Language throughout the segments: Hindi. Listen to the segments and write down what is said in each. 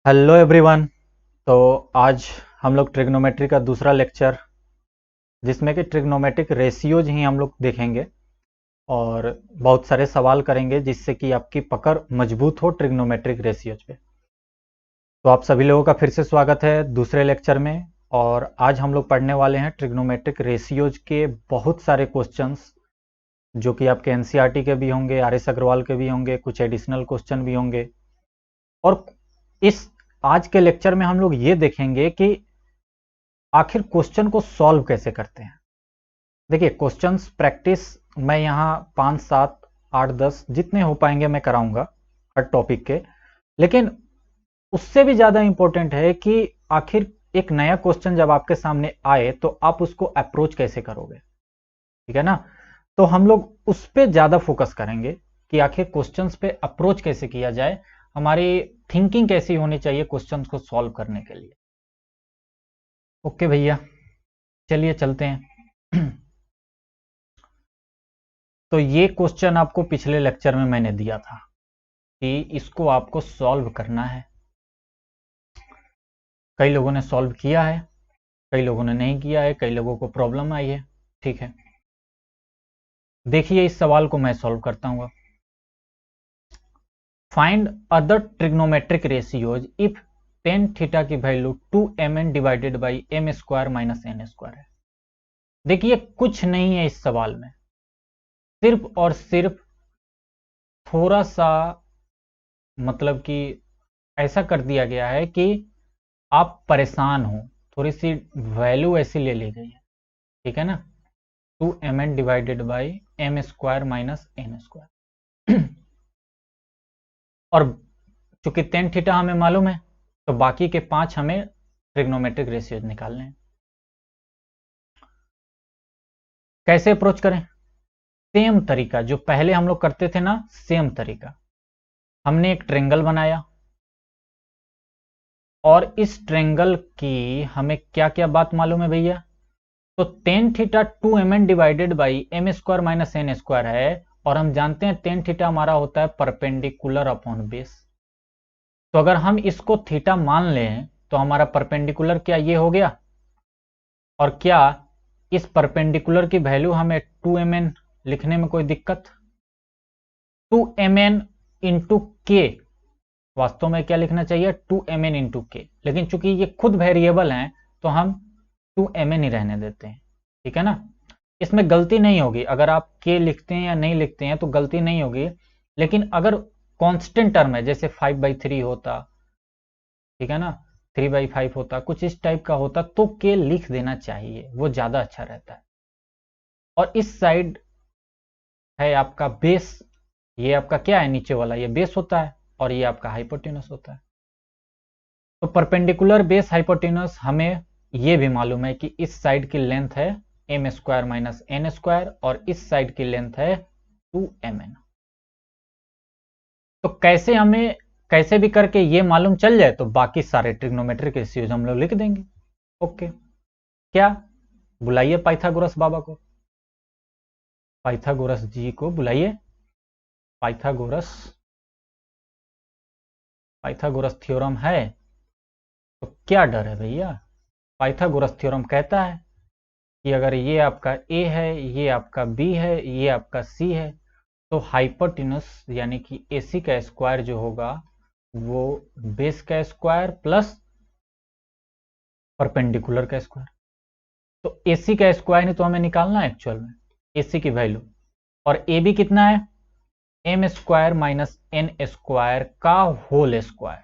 Hello everyone. तो आज हम लोग ट्रिग्नोमेट्री का दूसरा लेक्चर जिसमें कि ट्रिग्नोमेट्रिक रेशियोज ही हम लोग देखेंगे और बहुत सारे सवाल करेंगे जिससे कि आपकी पकड़ मजबूत हो ट्रिग्नोमेट्रिक रेशियोज पे। तो आप सभी लोगों का फिर से स्वागत है दूसरे लेक्चर में। और आज हम लोग पढ़ने वाले हैं ट्रिग्नोमेट्रिक रेशियोज के बहुत सारे क्वेश्चंस जो कि आपके एनसीईआरटी के भी होंगे, आर एस अग्रवाल के भी होंगे, कुछ एडिशनल क्वेश्चन भी होंगे। और इस आज के लेक्चर में हम लोग ये देखेंगे कि आखिर क्वेश्चन को सॉल्व कैसे करते हैं। देखिए, क्वेश्चंस प्रैक्टिस मैं यहाँ 5, 7, 8, 10 जितने हो पाएंगे मैं कराऊंगा हर टॉपिक के। लेकिन उससे भी ज़्यादा इंपॉर्टेंट है कि आखिर एक नया क्वेश्चन जब आपके सामने आए तो आप उसको अप्रोच कैसे करोगे, ठीक है ना। तो हम लोग उस पर ज़्यादा फोकस करेंगे कि आखिर क्वेश्चंस पे अप्रोच कैसे किया जाए, हमारी थिंकिंग कैसी होनी चाहिए क्वेश्चंस को सॉल्व करने के लिए। ओके भैया, चलिए चलते हैं। तो ये क्वेश्चन आपको पिछले लेक्चर में मैंने दिया था कि इसको आपको सॉल्व करना है। कई लोगों ने सॉल्व किया है, कई लोगों ने नहीं किया है, कई लोगों को प्रॉब्लम आई है। ठीक है, देखिए इस सवाल को मैं सॉल्व करता हूँ। Find other trigonometric ratios if tan theta की value 2mn divided by m square minus n square है। देखिए कुछ नहीं है इस सवाल में, सिर्फ और सिर्फ थोड़ा सा मतलब कि ऐसा कर दिया गया है कि आप परेशान हो, थोड़ी सी वैल्यू ऐसी ले ली गई है, ठीक है ना। 2mn divided by m square minus n square. और चूंकि टेन थीटा हमें मालूम है तो बाकी के 5 हमें ट्रिग्नोमेट्रिक रेशियोज निकालने हैं। कैसे अप्रोच करें? सेम तरीका जो पहले हम लोग करते थे ना, सेम तरीका। हमने एक ट्रेंगल बनाया और इस ट्रेंगल की हमें क्या क्या बात मालूम है भैया। तो tan theta 2mn divided by m square minus n square है और हम जानते हैं टेन थीटा हमारा होता है परपेंडिकुलर अपॉन बेस। तो अगर हम इसको थीटा मान लें तो हमारा परपेंडिकुलर क्या ये हो गया। और क्या इस परपेंडिकुलर की वैल्यू हमें 2mn लिखने में कोई दिक्कत? 2mn इंटू के, वास्तव में क्या लिखना चाहिए 2mn इंटू के, लेकिन चूंकि ये खुद वेरिएबल हैं तो हम 2mn ही रहने देते हैं, ठीक है ना। इसमें गलती नहीं होगी, अगर आप के लिखते हैं या नहीं लिखते हैं तो गलती नहीं होगी। लेकिन अगर कांस्टेंट टर्म है जैसे 5/3 होता, ठीक है ना, 3/5 होता, कुछ इस टाइप का होता तो के लिख देना चाहिए, वो ज्यादा अच्छा रहता है। और इस साइड है आपका बेस, ये आपका क्या है नीचे वाला, ये बेस होता है और ये आपका हाइपोटेनस होता है। तो परपेंडिकुलर बेस हाइपोटेनस हमें ये भी मालूम है कि इस साइड की लेंथ है m square minus n square और इस साइड की लेंथ है 2mn। तो कैसे हमें कैसे भी करके ये मालूम चल जाए तो बाकी सारे ट्रिग्नोमेट्रिक रेशियोज हम लोग लिख देंगे। ओके, क्या बुलाइए पाइथागोरस बाबा को, पाइथागोरस जी को बुलाइए। पाइथागोरस, पाइथागोरस थ्योरम है तो क्या डर है भैया। पाइथागोरस थ्योरम कहता है कि अगर ये आपका ए है, ये आपका बी है, ये आपका सी है, तो हाइपोटेनस यानी कि एसी का स्क्वायर जो होगा वो बेस का स्क्वायर प्लस परपेंडिकुलर का स्क्वायर। तो एसी का स्क्वायर ही तो हमें निकालना है एक्चुअल में, एसी की वैल्यू। और ए बी कितना है, m square minus n square का होल स्क्वायर।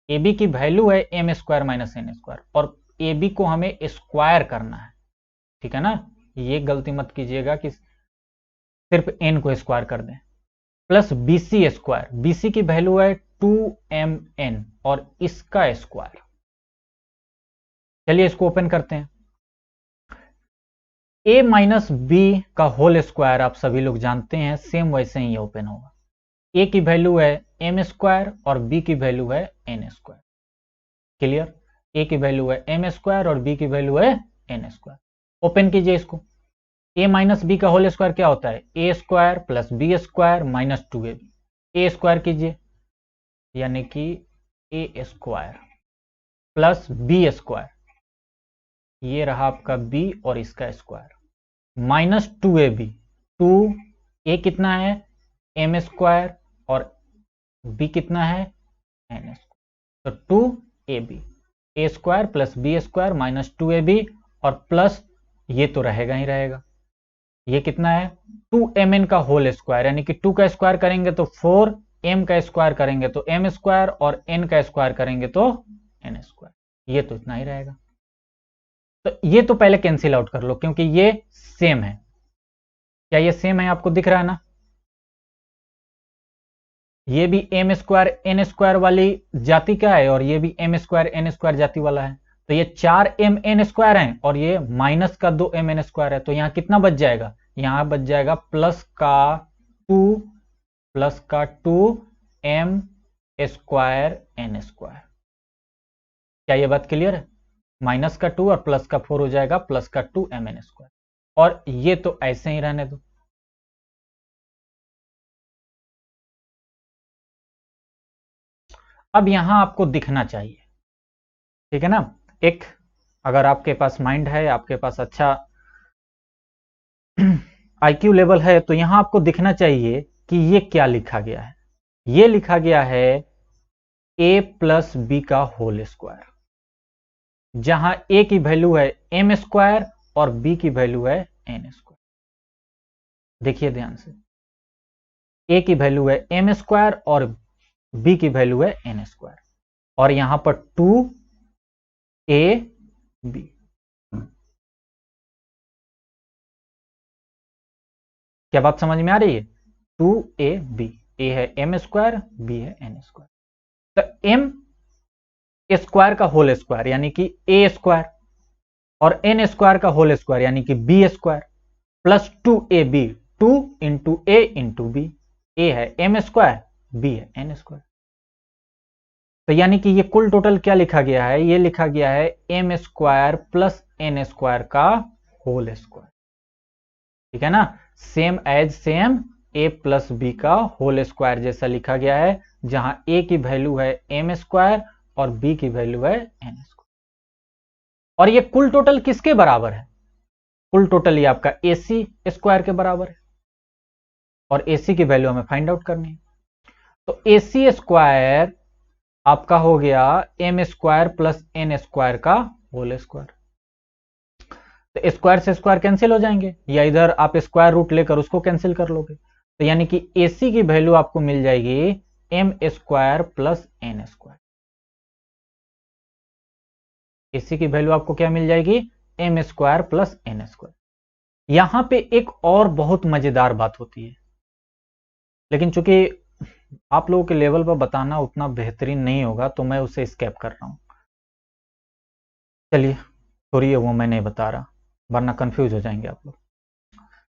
ए बी की वैल्यू है m square minus n square और ए बी को हमें स्क्वायर करना है, ठीक है ना। ये गलती मत कीजिएगा कि सिर्फ एन को स्क्वायर कर दें। प्लस बीसी स्क्वायर, बीसी की वैल्यू है 2mn और इसका स्क्वायर। चलिए इसको ओपन करते हैं। a माइनस बी का होल स्क्वायर आप सभी लोग जानते हैं, सेम वैसे ही ओपन होगा। a की वैल्यू है m स्क्वायर और b की वैल्यू है n स्क्वायर। क्लियर, a की वैल्यू है m स्क्वायर और b की वैल्यू है n स्क्वायर। ओपन कीजिए इसको। a माइनस बी का होल स्क्वायर क्या होता है, a square plus B square minus 2ab। a square कीजिए यानी कि ए स्क्वायर प्लस बी स्क्वायर, ये रहा आपका बी और इसका स्क्वायर, माइनस 2ab, 2a कितना है एम स्क्वायर और b कितना है एन स्क्वायर, तो 2ab, a square plus B square minus 2ab और प्लस ये तो रहेगा ही रहेगा, ये कितना है 2mn का होल स्क्वायर, यानी कि 2 का स्क्वायर करेंगे तो 4, m का स्क्वायर करेंगे तो m स्क्वायर और n का स्क्वायर करेंगे तो n स्क्वायर, ये तो इतना ही रहेगा। तो ये तो पहले कैंसिल आउट कर लो क्योंकि ये सेम है। क्या ये सेम है, आपको दिख रहा है ना? ये भी एम स्क्वायर एन स्क्वायर वाली जाति का है और ये भी एम स्क्वायर एन स्क्वायर जाति वाला है, तो ये 4m n स्क्वायर है और ये माइनस का 2m n स्क्वायर है, तो यहां कितना बच जाएगा, यहां बच जाएगा प्लस का 2m स्क्वायर n स्क्वायर। क्या ये बात क्लियर है? माइनस का 2 और प्लस का 4 हो जाएगा प्लस का 2m n स्क्वायर, और ये तो ऐसे ही रहने दो। अब यहां आपको दिखना चाहिए, ठीक है ना, एक अगर आपके पास माइंड है, आपके पास अच्छा आईक्यू लेवल है, तो यहां आपको दिखना चाहिए कि ये क्या लिखा गया है। ये लिखा गया है a प्लस बी का होल स्क्वायर, जहां a की वैल्यू है m स्क्वायर और b की वैल्यू है n स्क्वायर। देखिए ध्यान से, a की वैल्यू है m स्क्वायर और b की वैल्यू है n स्क्वायर, और यहां पर 2ab, क्या बात समझ में आ रही है? 2ab, a है m स्क्वायर, b है n स्क्वायर, तो m स्क्वायर का होल स्क्वायर यानी कि a स्क्वायर और n स्क्वायर का होल स्क्वायर यानी कि b square plus 2ab, 2 into a into b, a है m स्क्वायर, b है n स्क्वायर, तो यानी कि ये कुल टोटल क्या लिखा गया है, ये लिखा गया है m square plus n square का होल स्क्वायर, ठीक है ना, same as same a plus b का होल स्क्वायर जैसा लिखा गया है, जहां a की वैल्यू है m स्क्वायर और b की वैल्यू है n स्क्वायर। और ये कुल टोटल किसके बराबर है? कुल टोटल ये आपका ac स्क्वायर के बराबर है, और ac की वैल्यू हमें फाइंड आउट करनी है, तो ac स्क्वायर आपका हो गया m square plus n square का होल स्क्वायर, तो स्क्वायर से स्क्वायर कैंसिल हो जाएंगे, या इधर आप स्क्वायर रूट लेकर उसको कैंसिल कर लोगे, तो यानी कि AC की वैल्यू आपको मिल जाएगी m square plus n square. AC की वैल्यू आपको क्या मिल जाएगी, m square plus n square. यहां पे एक और बहुत मजेदार बात होती है, लेकिन चूंकि आप लोगों के लेवल पर बताना उतना बेहतरीन नहीं होगा तो मैं उसे स्किप कर रहा हूं, चलिए छोड़िए, वो मैं नहीं बता रहा वरना कंफ्यूज हो जाएंगे आप लोग।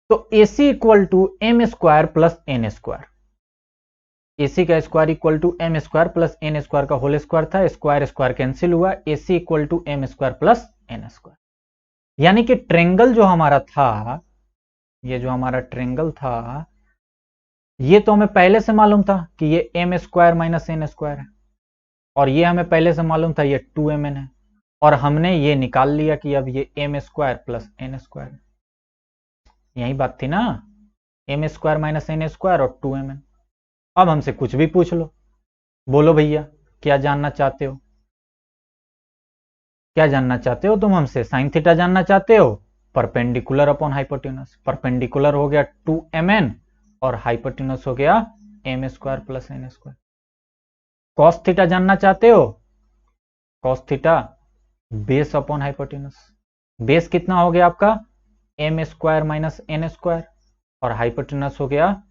तो AC equal to m square plus n square, AC का square equal to m square plus n square का होल स्क्वायर था, स्क्वायर स्क्वायर कैंसिल हुआ, AC equal to m square plus n square, यानी कि ट्रेंगल जो हमारा था, ये जो हमारा ट्रेंगल था, ये तो हमें पहले से मालूम था कि ये m square minus n square है, और ये हमें पहले से मालूम था ये 2mn है, और हमने ये निकाल लिया कि अब ये m square plus n square, यही बात थी ना, m square minus n square और 2mn। अब हमसे कुछ भी पूछ लो, बोलो भैया क्या जानना चाहते हो, क्या जानना चाहते हो तुम हमसे? साइन थीटा जानना चाहते हो, परपेंडिकुलर अपॉन हाइपोटेन्यूज, परपेंडिकुलर हो गया 2mn और हाइपोटेन्यूज हो गया m square plus n square. Cos theta जानना चाहते हो, cos theta base upon hypotenuse, base कितना हो गया आपका m square minus n square और हाइपोटेन्यूज हो गया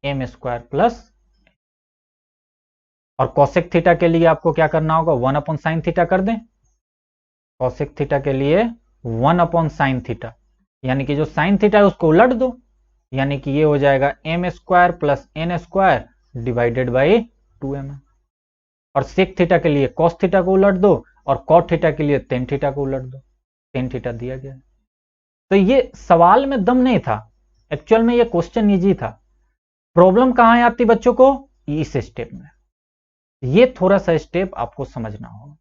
एम स्क्वायर प्लस, और कॉसेक थीटा के लिए आपको क्या करना होगा, 1 अपॉन साइन थीटा कर दें, कॉसेक थीटा के लिए 1 अपॉन साइन थीटा, यानी कि जो साइन थीटा है उसको उलट दो, यानी कि ये हो जाएगा m square plus n square divided by 2m, और सेक थीटा के लिए कॉस थीटा को उलट दो और कॉट थीटा के लिए टेन थीटा को उलट दो, टेन थीटा दिया गया। तो ये सवाल में दम नहीं था, एक्चुअल में ये क्वेश्चन इजी था, प्रॉब्लम कहां आती बच्चों को, इस स्टेप में, ये थोड़ा सा स्टेप आपको समझना होगा,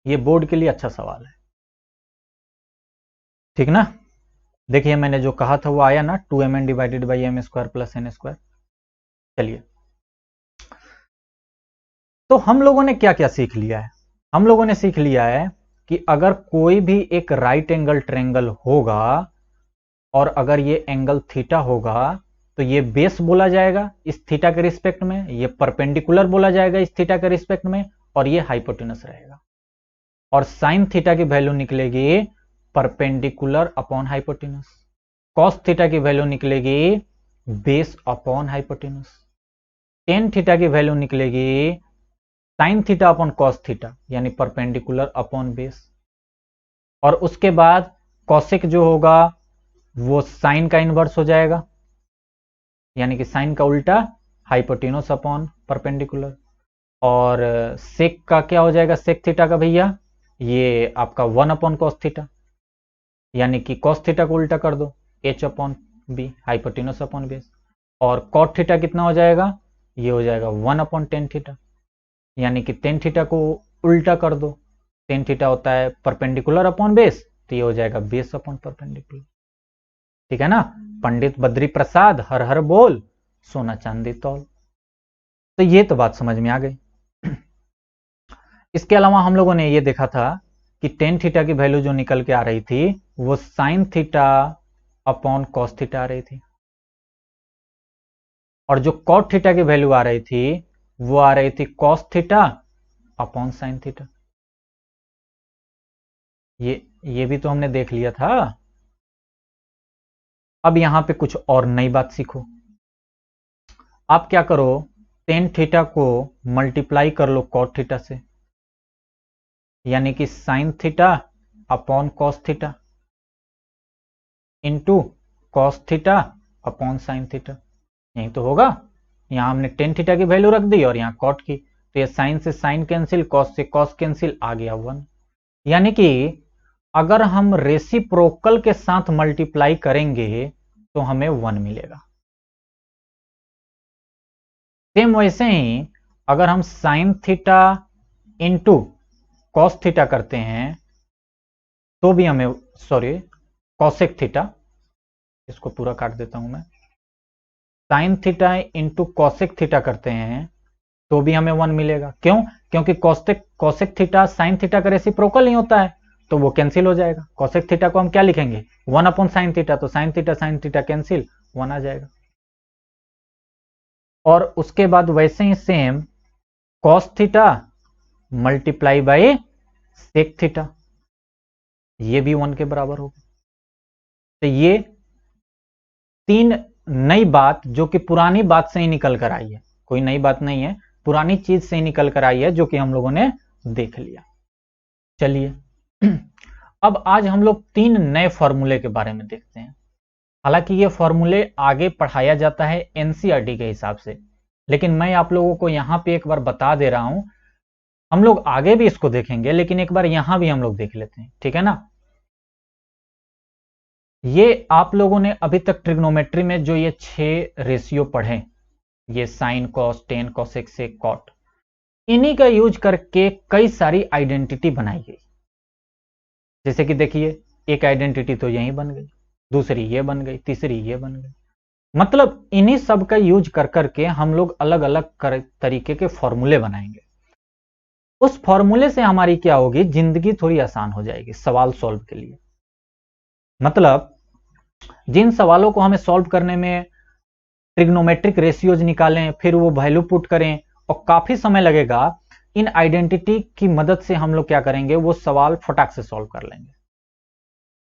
ये बोर्ड के लिए अच्छा सवाल है, ठीक ना। देखिए मैंने जो कहा था वो आया ना, 2mn divided by m square plus n square. चलिए, तो हम लोगों ने क्या क्या सीख लिया है? हम लोगों ने सीख लिया है कि अगर कोई भी एक राइट एंगल ट्रायंगल होगा और अगर ये एंगल थीटा होगा तो ये बेस बोला जाएगा इस थीटा के रिस्पेक्ट में, ये परपेंडिकुलर बोला जाएगा इस थीटा के रिस्पेक्ट में, और ये हाइपोटेनस रहेगा। और साइन थीटा की वैल्यू निकलेगी perpendicular upon hypotenuse, cos theta की वैल्यू निकलेगी base upon hypotenuse, ten theta की वैल्यू निकलेगी sign theta upon cos theta यानी परपेंडिकुलर अपॉन बेस। और उसके बाद कॉसेक जो होगा वो साइन का इनवर्स हो जाएगा, यानी कि साइन का उल्टा हाइपोटेनस अपॉन परपेंडिकुलर। और सेक का क्या हो जाएगा, सेक थीटा का भैया ये आपका 1 अपॉन कॉस थीटा, यानी कि कॉस थीटा को उल्टा कर दो h upon b hypotenuse upon base. और कॉट थीटा कितना हो जाएगा, ये हो जाएगा 1 अपॉन टेन थीटा, यानी कि टेन थीटा को उल्टा कर दो, टेन थीटा होता है परपेंडिकुलर अपॉन बेस, तो ये हो जाएगा बेस अपॉन परपेंडिकुलर, ठीक है ना। पंडित बद्री प्रसाद हर हर बोल, सोना चांदी तौल। तो ये तो बात समझ में आ गई। इसके अलावा हम लोगों ने ये देखा था कि टेन थीटा की वैल्यू जो निकल के आ रही थी वो sine theta upon cos theta आ रही थी, और जो कॉट थीटा की वैल्यू आ रही थी वो आ रही थी cos theta upon sine theta. ये भी तो हमने देख लिया था। अब यहां पे कुछ और नई बात सीखो। आप क्या करो, टेन थीटा को मल्टीप्लाई कर लो कॉट थीटा से, यानी कि sign theta upon cos theta into cos theta upon sine theta, यही तो होगा। यहां हमने टेन थीटा की वैल्यू रख दी और यहां कॉट की, तो ये साइन से साइन कैंसिल, कॉस से कॉस कैंसिल, आ गया 1। यानी कि अगर हम रेसिप्रोकल के साथ मल्टीप्लाई करेंगे तो हमें 1 मिलेगा। सेम वैसे ही अगर हम sine theta into cos theta करते हैं तो भी हमें, सॉरी कॉसेक थीटा, इसको पूरा काट देता हूं मैं, sine theta into cosec theta करते हैं तो भी हमें 1 मिलेगा। क्यों? क्योंकि कॉसेक थीटा साइन थीटा का रेसिप्रोकल नहीं होता है, तो वो कैंसिल हो जाएगा। कॉसेक थीटा को हम क्या लिखेंगे, 1 अपॉन साइन थीटा, तो साइन थीटा कैंसिल, 1 आ जाएगा। और उसके बाद वैसे ही same cos theta multiply by sec theta, ये भी 1 के बराबर होगा। तो ये तीन नई बात जो कि पुरानी बात से ही निकल कर आई है, कोई नई बात नहीं है, पुरानी चीज से ही निकल कर आई है जो कि हम लोगों ने देख लिया। चलिए अब आज हम लोग 3 नए फॉर्मूले के बारे में देखते हैं। हालांकि ये फॉर्मूले आगे पढ़ाया जाता है एनसीईआरटी के हिसाब से, लेकिन मैं आप लोगों को यहां पे एक बार बता दे रहा हूं, हम लोग आगे भी इसको देखेंगे लेकिन एक बार यहां भी हम लोग देख लेते हैं, ठीक है ना। ये आप लोगों ने अभी तक ट्रिग्नोमेट्री में जो ये 6 रेशियो पढ़े, ये sine cos tan cosec sec cot, इन्हीं का यूज करके कई सारी आइडेंटिटी बनाई गई। जैसे कि देखिए, एक आइडेंटिटी तो यही बन गई, दूसरी ये बन गई, तीसरी ये बन गई। मतलब इन्हीं सब का यूज कर करके हम लोग अलग अलग तरीके के फॉर्मूले बनाएंगे। उस फॉर्मूले से हमारी क्या होगी, जिंदगी थोड़ी आसान हो जाएगी सवाल सॉल्व के लिए। मतलब जिन सवालों को हमें सॉल्व करने में ट्रिग्नोमेट्रिक रेशियोज निकालें, फिर वो वैल्यू पुट करें और काफी समय लगेगा, इन आइडेंटिटी की मदद से हम लोग क्या करेंगे, वो सवाल फटाक से सॉल्व कर लेंगे।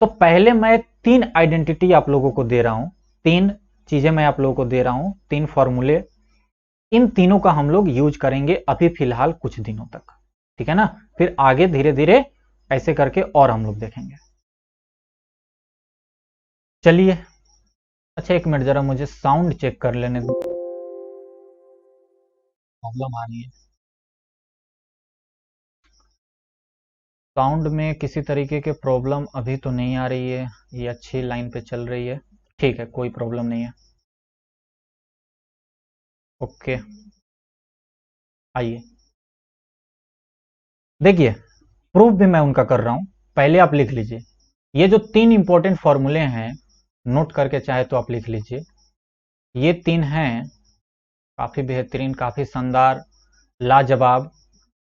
तो पहले मैं 3 आइडेंटिटी आप लोगों को दे रहा हूं, 3 चीजें मैं आप लोगों को दे रहा हूं, 3 फॉर्मूले, इन तीनों का हम लोग यूज करेंगे अभी फिलहाल कुछ दिनों तक, ठीक है ना। फिर आगे धीरे धीरे ऐसे करके और हम लोग देखेंगे। चलिए, अच्छा एक मिनट जरा मुझे साउंड चेक कर लेने दो, प्रॉब्लम आ रही है। साउंड में किसी तरीके के प्रॉब्लम अभी तो नहीं आ रही है, ये अच्छी लाइन पे चल रही है, ठीक है कोई प्रॉब्लम नहीं है, ओके। आइए देखिए, प्रूफ भी मैं उनका कर रहा हूं, पहले आप लिख लीजिए। ये जो 3 इंपॉर्टेंट फॉर्मूले हैं, नोट करके चाहे तो आप लिख लीजिए। ये 3 हैं काफी बेहतरीन, काफी शानदार, लाजवाब,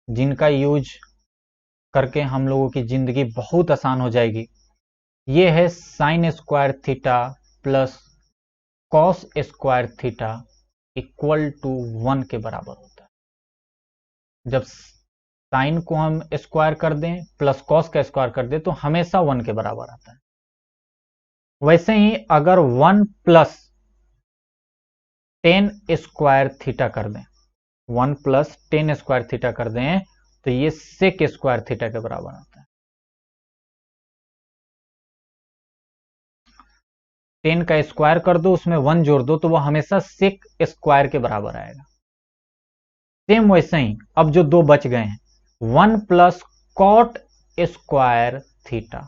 जिनका यूज करके हम लोगों की जिंदगी बहुत आसान हो जाएगी। ये है sine square theta plus cos square theta equal to 1 के बराबर होता है। जब साइन को हम स्क्वायर कर दें प्लस कॉस का स्क्वायर कर दें तो हमेशा 1 के बराबर आता है। वैसे ही अगर 1 प्लस टेन स्क्वायर थीटा कर दें, 1 प्लस टेन स्क्वायर थीटा कर दें तो ये सेक स्क्वायर थीटा के बराबर आता है। 10 का स्क्वायर कर दो, उसमें 1 जोड़ दो तो वो हमेशा सेक स्क्वायर के बराबर आएगा। सेम वैसे ही अब जो 2 बच गए हैं, 1 प्लस कॉट स्क्वायर थीटा,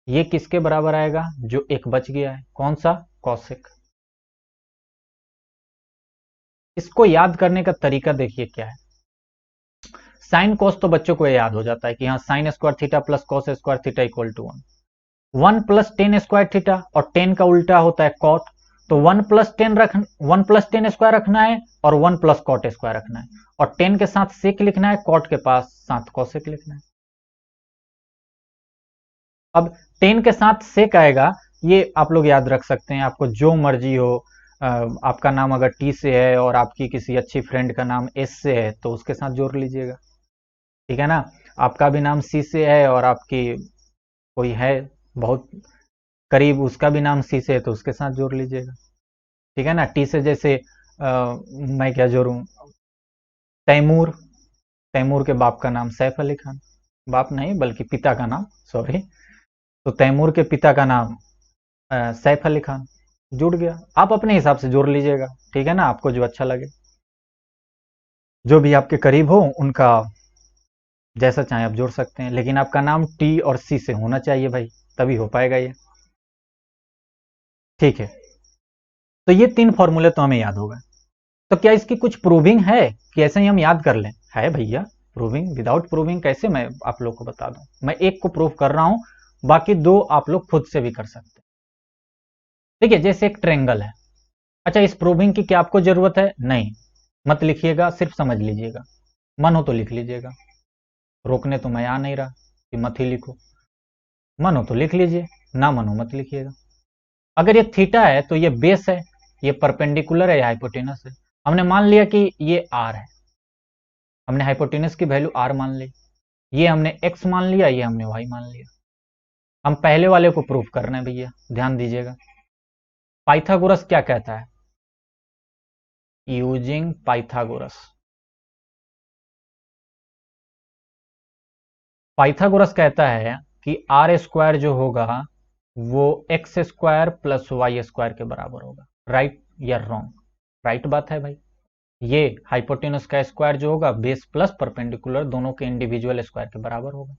ये किसके बराबर आएगा? जो एक बच गया है, कौन सा? कॉसेक। इसको याद करने का तरीका देखिए क्या है। साइन कॉस तो बच्चों को याद हो जाता है कि हाँ sine square theta plus cos square theta equal to 1। 1 plus tan square theta, और 10 का उल्टा होता है कॉट, तो 1 प्लस टेन स्क्वायर रखना है और 1 प्लस कॉट स्क्वायर रखना है, और 10 के साथ सेक लिखना है, कॉट के पास साथ कॉसेक लिखना है। अब 10 के साथ सेक आएगा, ये आप लोग याद रख सकते हैं, आपको जो मर्जी हो। आपका नाम अगर टी से है और आपकी किसी अच्छी फ्रेंड का नाम एस से है तो उसके साथ जोड़ लीजिएगा, ठीक है ना। आपका भी नाम सी से है और आपकी कोई है बहुत करीब, उसका भी नाम सी से है तो उसके साथ जोड़ लीजिएगा, ठीक है ना। टी से जैसे मैं क्या जोड़ूं, तैमूर, तैमूर के बाप का नाम सैफ अली खान, बाप नहीं बल्कि पिता का नाम, सॉरी, तो तैमूर के पिता का नाम सैफ अली खान, जुड़ गया। आप अपने हिसाब से जोड़ लीजिएगा, ठीक है ना, आपको जो अच्छा लगे, जो भी आपके करीब हो उनका जैसा चाहे आप जोड़ सकते हैं, लेकिन आपका नाम टी और सी से होना चाहिए भाई, तभी हो पाएगा ये, ठीक है। तो ये 3 फॉर्मूले तो हमें याद होगा। तो क्या इसकी कुछ प्रूविंग है कि ऐसे ही हम याद कर लें? है भैया प्रूविंग, विदाउट प्रूविंग कैसे मैं आप लोग को बता दूं? मैं एक को प्रूव कर रहा हूं, बाकी 2 आप लोग खुद से भी कर सकते हैं। ठीक है, जैसे एक ट्रेंगल है। अच्छा, इस प्रूविंग की क्या आपको जरूरत है? नहीं, मत लिखिएगा, सिर्फ समझ लीजिएगा, मन हो तो लिख लीजिएगा, रोकने तो मैं आ नहीं रहा कि मत ही लिखो, मन हो तो लिख लीजिए, ना मन हो मत लिखिएगा। अगर ये थीटा है तो ये बेस है, ये परपेंडिकुलर है, या हाइपोटेनस है। हमने मान लिया कि ये आर है, हमने हाइपोटेनस की वैल्यू आर मान ली, ये हमने एक्स मान लिया, ये हमने वाई मान लिया। हम पहले वाले को प्रूफ कर रहे हैं भैया, ध्यान दीजिएगा। पाइथागोरस क्या कहता है? यूजिंग पाइथागोरस, पाइथागोरस कहता है कि आर स्क्वायर जो होगा वो x square plus y square के बराबर होगा। राइट या रॉन्ग? राइट बात है भाई। ये हाइपोटेनस का स्क्वायर जो होगा बेस प्लस परपेंडिकुलर दोनों के इंडिविजुअल स्क्वायर के बराबर होगा।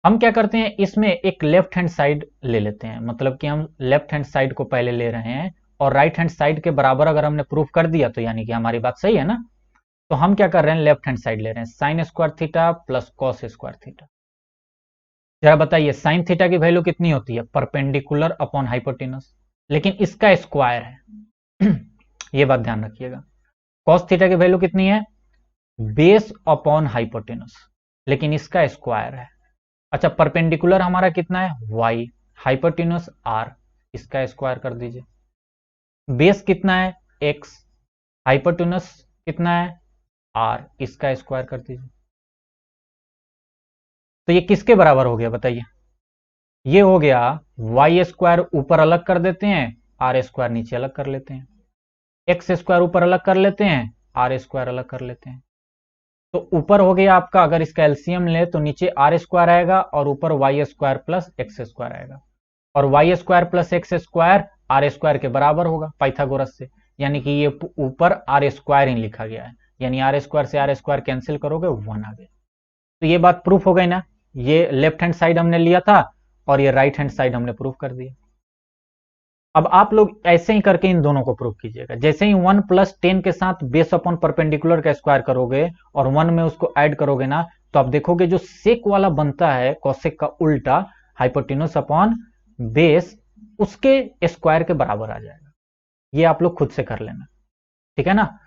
हम क्या करते हैं, इसमें एक लेफ्ट हैंड साइड ले लेते हैं, मतलब कि हम लेफ्ट हैंड साइड को पहले ले रहे हैं और राइट हैंड साइड के बराबर अगर हमने प्रूफ कर दिया तो यानी कि हमारी बात सही है ना। तो हम क्या कर रहे हैं, लेफ्ट हैंड साइड ले रहे हैं, sign square theta plus cos square theta. जरा बताइए साइन थीटा की वैल्यू कितनी होती है? परपेंडिकुलर अपॉन हाइपोटेनस, लेकिन इसका स्क्वायर है ये बात ध्यान रखिएगा। कॉस थीटा की वैल्यू कितनी है? बेस अपॉन हाइपोटेनस, लेकिन इसका स्क्वायर है। अच्छा, परपेंडिकुलर हमारा कितना है? y, हाइपोटेनस r, इसका स्क्वायर कर दीजिए। बेस कितना है? x, हाइपोटेनस कितना है? r, इसका स्क्वायर कर दीजिए। तो ये किसके बराबर हो गया बताइए? ये हो गया वाई स्क्वायर ऊपर अलग कर देते हैं, आर स्क्वायर नीचे अलग कर लेते हैं, एक्स स्क्वायर ऊपर अलग कर लेते हैं, आर स्क्वायर अलग कर लेते हैं। तो ऊपर हो गया आपका, अगर इसका एलसीएम ले तो नीचे आर स्क्वायर आएगा और ऊपर y square plus x square आएगा, और y square plus x square r square के बराबर होगा पाइथागोरस से, यानी कि ये ऊपर आर स्क्वायर ही लिखा गया है, यानी आर स्क्वायर से आर स्क्वायर कैंसिल करोगे 1 आ गया। तो ये बात प्रूफ हो गई ना, ये लेफ्ट हैंड साइड हमने लिया था और ये राइट हैंड साइड हमने प्रूफ कर दिया। अब आप लोग ऐसे ही करके इन दोनों को प्रूव कीजिएगा। जैसे ही 1 + 10 के साथ बेस अपॉन परपेंडिकुलर का स्क्वायर करोगे और 1 में उसको ऐड करोगे ना, तो आप देखोगे जो सेक वाला बनता है कॉसेक का उल्टा, हाइपोटेन्यूस अपॉन बेस, उसके स्क्वायर के बराबर आ जाएगा। ये आप लोग खुद से कर लेना, ठीक है ना।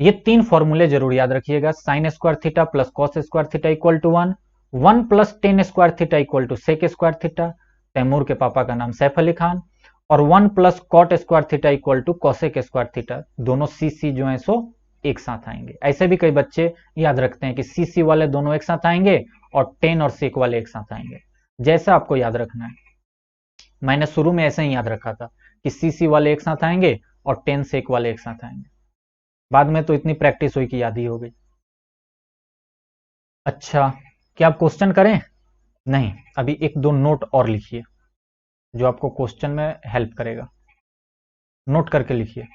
ये 3 फॉर्मूले जरूर याद रखिएगा। Sine square theta plus cos square theta equal to 1, 1 + 10 square theta equal to sec square theta, Taimur के पापा का नाम सैफ अली खान, और 1 + cot square theta equal to cosec square theta. दोनों सी जो है सो एक साथ आएंगे। ऐसे भी कई बच्चे याद रखते हैं कि सी वाले दोनों एक साथ आएंगे और 10 और सेक वाले एक साथ आएंगे। जैसा आपको याद रखना है, मैंने शुरू में ऐसे ही याद रखा था कि सी वाले एक साथ आएंगे और 10 सेक वाले एक साथ आएंगे। बाद में तो इतनी प्रैक्टिस हुई कि याद ही हो गई। अच्छा, क्या आप क्वेश्चन करें? नहीं, अभी 1-2 नोट और लिखिए जो आपको क्वेश्चन में हेल्प करेगा। नोट करके लिखिए।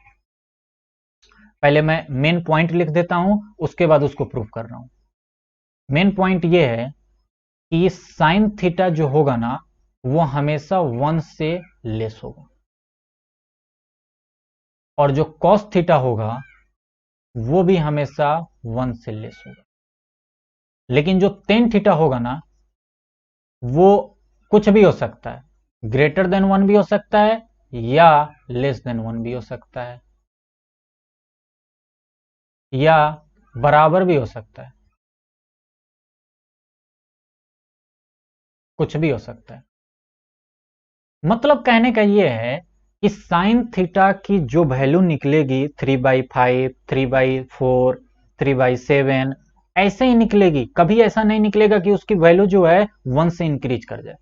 पहले मैं मेन पॉइंट लिख देता हूं, उसके बाद उसको प्रूव कर रहा हूं। मेन पॉइंट ये है कि साइन थीटा जो होगा ना, वो हमेशा 1 से लेस होगा, और जो कॉस थीटा होगा वो भी हमेशा 1 से लेस होगा। लेकिन जो टेन थीटा होगा ना, वो कुछ भी हो सकता है, ग्रेटर देन 1 भी हो सकता है या लेस देन 1 भी हो सकता है, या बराबर भी हो सकता है, कुछ भी हो सकता है। मतलब कहने का यह है कि साइन थीटा की जो वैल्यू निकलेगी 3/5, 3/4, 3/7, ऐसे ही निकलेगी। कभी ऐसा नहीं निकलेगा कि उसकी वैल्यू जो है 1 से इंक्रीज कर जाए।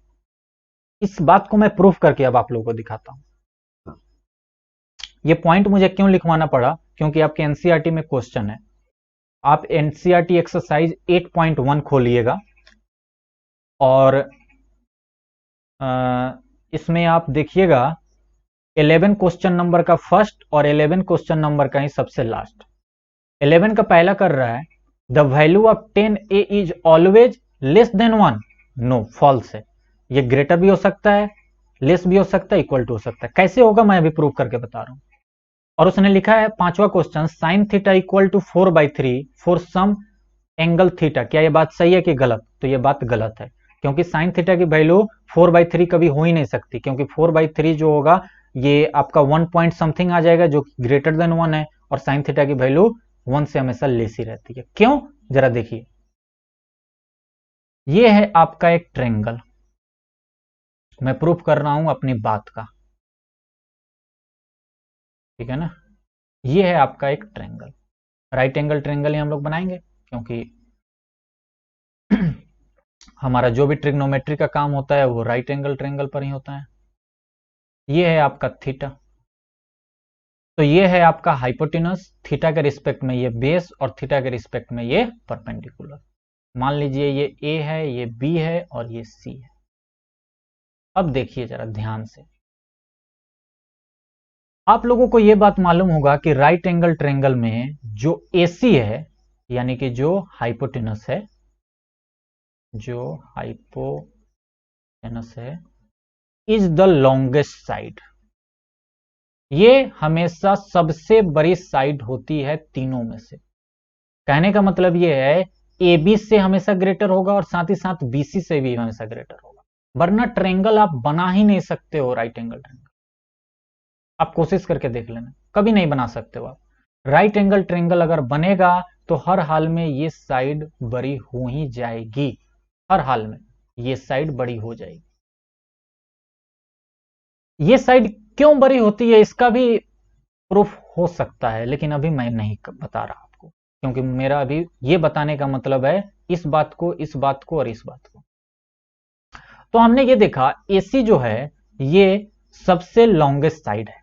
इस बात को मैं प्रूफ करके अब आप लोगों को दिखाता हूं। ये पॉइंट मुझे क्यों लिखवाना पड़ा, क्योंकि आपके एनसीईआरटी में क्वेश्चन है। आप एनसीईआरटी एक्सरसाइज 8.1 खोलिएगा और इसमें आप देखिएगा 11 क्वेश्चन नंबर का फर्स्ट और 11 क्वेश्चन नंबर का ही सबसे लास्ट। 11 का पहला कर रहा है, the value of 10a is always less than 1। No, false है। ये ग्रेटर भी हो सकता है, लेस भी हो सकता है, इक्वल टू हो सकता है। कैसे होगा मैं अभी प्रूव करके बता रहा हूं। और उसने लिखा है 5वां question, sine theta equal to 4/3 for some angle theta. क्या ये बात सही है कि गलत? तो ये बात गलत है, क्योंकि साइन थीटा की वैल्यू 4/3 कभी हो ही नहीं सकती, क्योंकि 4/3 जो होगा ये आपका 1 पॉइंट समथिंग आ जाएगा जो ग्रेटर देन 1 है, और साइन थीटा की वैल्यू 1 से हमेशा लेस ही रहती है। क्यों? जरा देखिए, ये है आपका एक ट्रेंगल, मैं प्रूफ कर रहा हूं अपनी बात का, ठीक है ना। ये है आपका एक ट्रेंगल, राइट एंगल ट्रेंगल ही हम लोग बनाएंगे, क्योंकि हमारा जो भी ट्रिग्नोमेट्री का काम होता है वो राइट एंगल ट्रेंगल पर ही होता है। ये है आपका थीटा, तो ये है आपका हाइपोटेनस, थीटा के रिस्पेक्ट में ये बेस और थीटा के रिस्पेक्ट में ये परपेंडिकुलर। मान लीजिए ये ए है, ये बी है और ये सी है। अब देखिए जरा ध्यान से, आप लोगों को यह बात मालूम होगा कि राइट एंगल ट्रेंगल में जो एसी है, यानी कि जो हाइपोटेनस है, जो हाइपोटेनस है, इज द लॉन्गेस्ट साइड। ये हमेशा सबसे बड़ी साइड होती है तीनों में से। कहने का मतलब ये है ए बी से हमेशा ग्रेटर होगा और साथ ही साथ बीसी से भी हमेशा ग्रेटर होगा, वरना ट्रेंगल आप बना ही नहीं सकते हो। राइट एंगल ट्रेंगल आप कोशिश करके देख लेना, कभी नहीं बना सकते हो आप। राइट एंगल ट्रेंगल अगर बनेगा तो हर हाल में ये साइड बड़ी हो ही जाएगी, हर हाल में ये साइड बड़ी हो जाएगी। ये साइड क्यों बड़ी होती है इसका भी प्रूफ हो सकता है, लेकिन अभी मैं नहीं बता रहा आपको, क्योंकि मेरा अभी ये बताने का मतलब है इस बात को, इस बात को और इस बात को। तो हमने ये देखा एसी जो है ये सबसे लॉन्गेस्ट साइड है,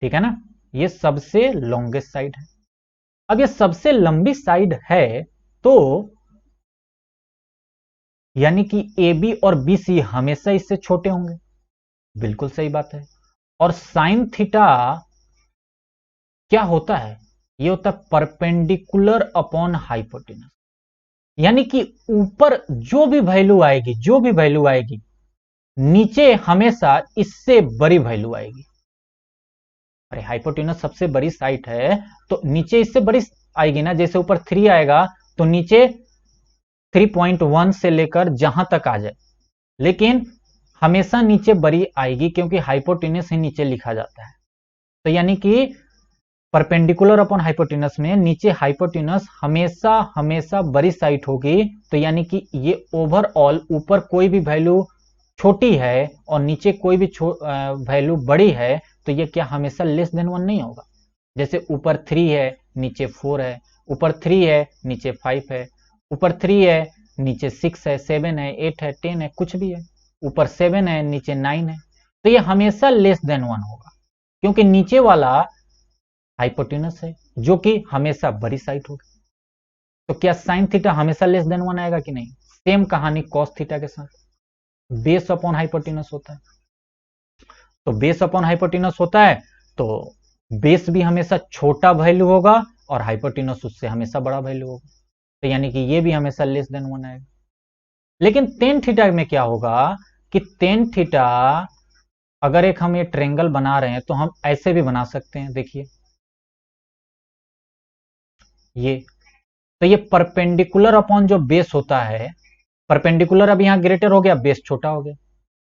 ठीक है ना, ये सबसे लॉन्गेस्ट साइड है। अब ये सबसे लंबी साइड है, तो यानी कि ए बी और बी सी हमेशा इससे छोटे होंगे, बिल्कुल सही बात है। और साइन थीटा क्या होता है? ये होता है परपेंडिकुलर अपॉन हाइपोटेनस, यानी कि ऊपर जो भी वैल्यू आएगी, जो भी वैल्यू आएगी, नीचे हमेशा इससे बड़ी वैल्यू आएगी। अरे हाइपोटेन्यूस सबसे बड़ी साइट है तो नीचे इससे बड़ी आएगी ना, जैसे ऊपर 3 आएगा तो नीचे 3.1 से लेकर जहां तक आ जाए, लेकिन हमेशा नीचे बड़ी आएगी क्योंकि हाइपोटेन्यूस ही नीचे लिखा जाता है। तो यानी कि परपेंडिकुलर अपॉन हाइपोटेनस में नीचे हाइपोटेनस हमेशा हमेशा बड़ी साइट होगी। तो यानी कि ये ओवरऑल ऊपर कोई भी वैल्यू छोटी है और नीचे कोई भी वैल्यू बड़ी है तो ये क्या हमेशा लेस देन 1 नहीं होगा। जैसे ऊपर 3 है नीचे 4 है, ऊपर 3 है नीचे 5 है, ऊपर 3 है नीचे 6 है, 7 है, 8 है, 10 है, कुछ भी है, ऊपर 7 है नीचे 9 है, तो ये हमेशा लेस देन 1 होगा क्योंकि नीचे वाला हाइपोटेनस है जो कि हमेशा बड़ी साइट होगी। तो क्या साइन थीटा हमेशा लेस देन 1 आएगा कि नहीं? सेम कहानी कॉस थीटा के साथ, बेस अपॉन हाइपोटेनस होता है। तो बेस अपॉन हाइपोटेनस होता है तो बेस भी हमेशा छोटा वैल्यू होगा और हाइपोटेनस उससे हमेशा बड़ा वैल्यू होगा, तो यानी कि ये भी हमेशा लेस देन 1 आएगा। लेकिन टेन थीटा में क्या होगा कि टेन थीटा अगर एक हम ये ट्रायंगल बना रहे हैं तो हम ऐसे भी बना सकते हैं, देखिए ये, तो ये परपेंडिकुलर अपॉन जो बेस होता है, परपेंडिकुलर अब यहां ग्रेटर हो गया, बेस छोटा हो गया,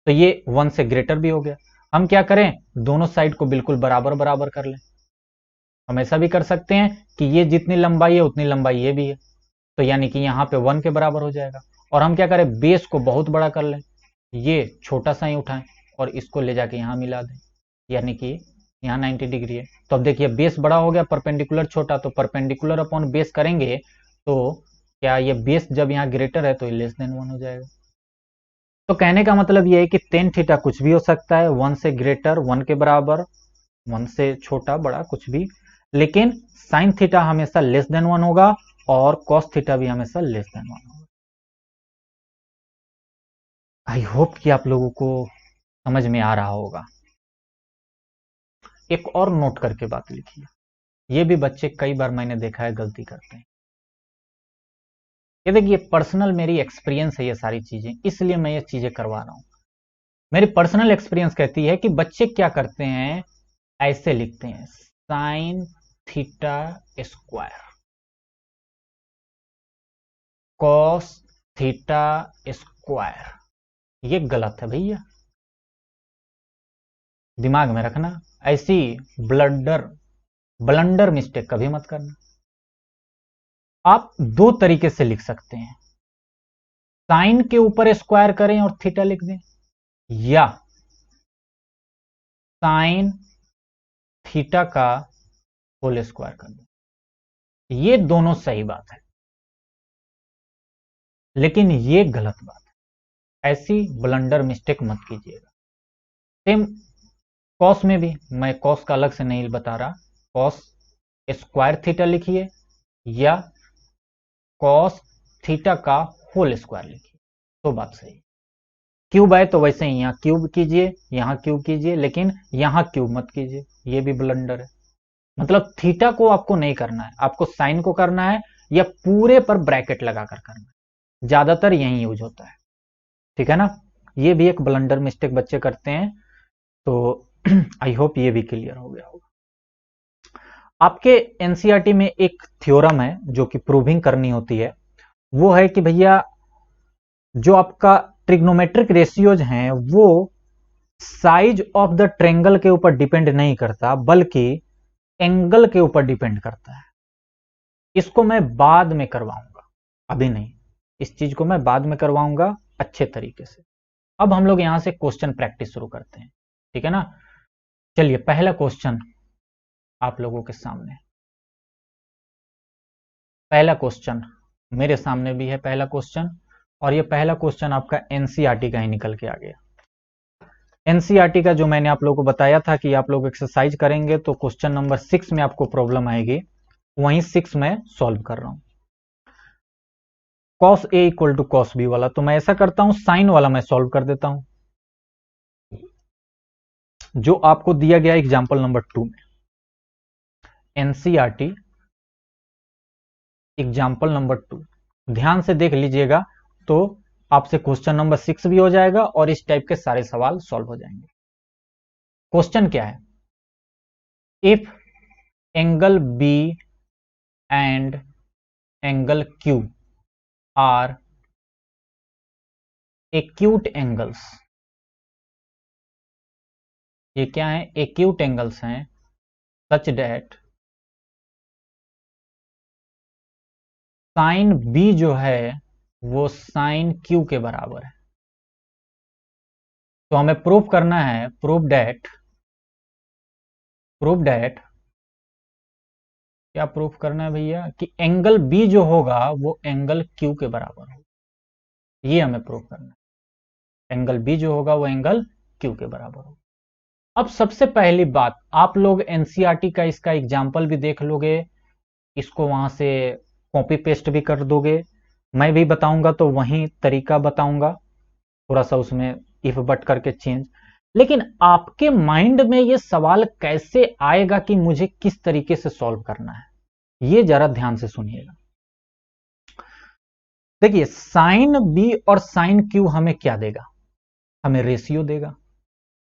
तो ये 1 से ग्रेटर भी हो गया। हम क्या करें, दोनों साइड को बिल्कुल बराबर बराबर कर लें। हम ऐसा भी कर सकते हैं कि ये जितनी लंबाई है उतनी लंबाई ये भी है, तो यानी कि यहां पे 1 के बराबर हो जाएगा। और हम क्या करें, बेस को बहुत बड़ा कर लें, ये छोटा सा ही उठाएं और इसको ले जाके यहां मिला दें, यानी कि यहाँ 90 डिग्री है। तो अब देखिए बेस बड़ा हो गया, परपेंडिकुलर छोटा, तो परपेंडिकुलर अपॉन बेस करेंगे तो क्या ये बेस जब यहाँ ग्रेटर है तो ये लेस देन 1 हो जाएगा। तो कहने का मतलब ये है कि टेन थीटा कुछ भी हो सकता है, 1 से ग्रेटर, 1 के बराबर, 1 से छोटा बड़ा कुछ भी, लेकिन साइन थीटा हमेशा लेस देन 1 होगा और कॉस थीटा भी हमेशा लेस देन 1 होगा। आई होप कि आप लोगों को समझ में आ रहा होगा। एक और नोट करके बात लिखिए, ये भी बच्चे कई बार मैंने देखा है गलती करते हैं। ये देखिए पर्सनल मेरी एक्सपीरियंस है ये सारी चीजें, इसलिए मैं ये चीजें करवा रहा हूं। मेरी पर्सनल एक्सपीरियंस कहती है कि बच्चे क्या करते हैं, ऐसे लिखते हैं sine theta square, cos theta square. ये गलत है भैया, दिमाग में रखना। ऐसी ब्लंडर ब्लंडर मिस्टेक कभी मत करना। आप दो तरीके से लिख सकते हैं, साइन के ऊपर स्क्वायर करें और थीटा लिख दें, या साइन थीटा का होल स्क्वायर कर दें। ये दोनों सही बात है, लेकिन ये गलत बात है, ऐसी ब्लंडर मिस्टेक मत कीजिएगा। सेम कॉस में भी, मैं कॉस का अलग से नहीं बता रहा, कॉस स्क्वायर थीटा लिखिए या कॉस थीटा का होल स्क्वायर लिखिए, तो बात सही। क्यूब है तो वैसे ही यहां क्यूब कीजिए, यहां क्यूब कीजिए, लेकिन यहां क्यूब मत कीजिए, ये भी ब्लंडर है। मतलब थीटा को आपको नहीं करना है, आपको साइन को करना है या पूरे पर ब्रैकेट लगाकर करना है, ज्यादातर यही यूज होता है, ठीक है ना। ये भी एक ब्लंडर मिस्टेक बच्चे करते हैं, तो आई होप ये भी क्लियर हो गया होगा। आपके एनसीईआरटी में एक थ्योरम है जो कि प्रूविंग करनी होती है, वो है कि भैया जो आपका ट्रिग्नोमेट्रिक रेशियोज हैं वो साइज ऑफ द ट्रेंगल के ऊपर डिपेंड नहीं करता बल्कि एंगल के ऊपर डिपेंड करता है। इसको मैं बाद में करवाऊंगा, अभी नहीं, इस चीज को मैं बाद में करवाऊंगा अच्छे तरीके से। अब हम लोग यहां से क्वेश्चन प्रैक्टिस शुरू करते हैं, ठीक है ना। चलिए पहला क्वेश्चन आप लोगों के सामने, पहला क्वेश्चन मेरे सामने भी है पहला क्वेश्चन, और ये पहला क्वेश्चन आपका एनसीईआरटी का ही निकल के आ गया। एनसीईआरटी का जो मैंने आप लोगों को बताया था कि आप लोग एक्सरसाइज करेंगे तो क्वेश्चन नंबर 6 में आपको प्रॉब्लम आएगी, वहीं 6 में सॉल्व कर रहा हूं। Cos a equal to cos b वाला, तो मैं ऐसा करता हूं साइन वाला मैं सॉल्व कर देता हूं, जो आपको दिया गया एग्जाम्पल नंबर 2 में। एनसीईआरटी एग्जाम्पल नंबर 2 ध्यान से देख लीजिएगा, तो आपसे क्वेश्चन नंबर 6 भी हो जाएगा और इस टाइप के सारे सवाल सॉल्व हो जाएंगे। क्वेश्चन क्या है, if angle b and angle q are acute angles, ये क्या है, एक्यूट एंगल्स हैं, सच डेट साइन बी जो है वो साइन क्यू के बराबर है। तो हमें प्रूफ करना है, प्रूफ डेट क्या प्रूफ करना है भैया, कि एंगल बी जो होगा वो एंगल क्यू के बराबर होगा, ये हमें प्रूफ करना है। एंगल बी जो होगा वो एंगल क्यू के बराबर होगा। अब सबसे पहली बात, आप लोग एनसीईआरटी का इसका एग्जाम्पल भी देख लोगे, इसको वहां से कॉपी पेस्ट भी कर दोगे, मैं भी बताऊंगा तो वही तरीका बताऊंगा, थोड़ा सा उसमें इफ बट करके चेंज। लेकिन आपके माइंड में ये सवाल कैसे आएगा कि मुझे किस तरीके से सॉल्व करना है, ये जरा ध्यान से सुनिएगा। देखिए साइन बी और साइन क्यू हमें क्या देगा, हमें रेशियो देगा,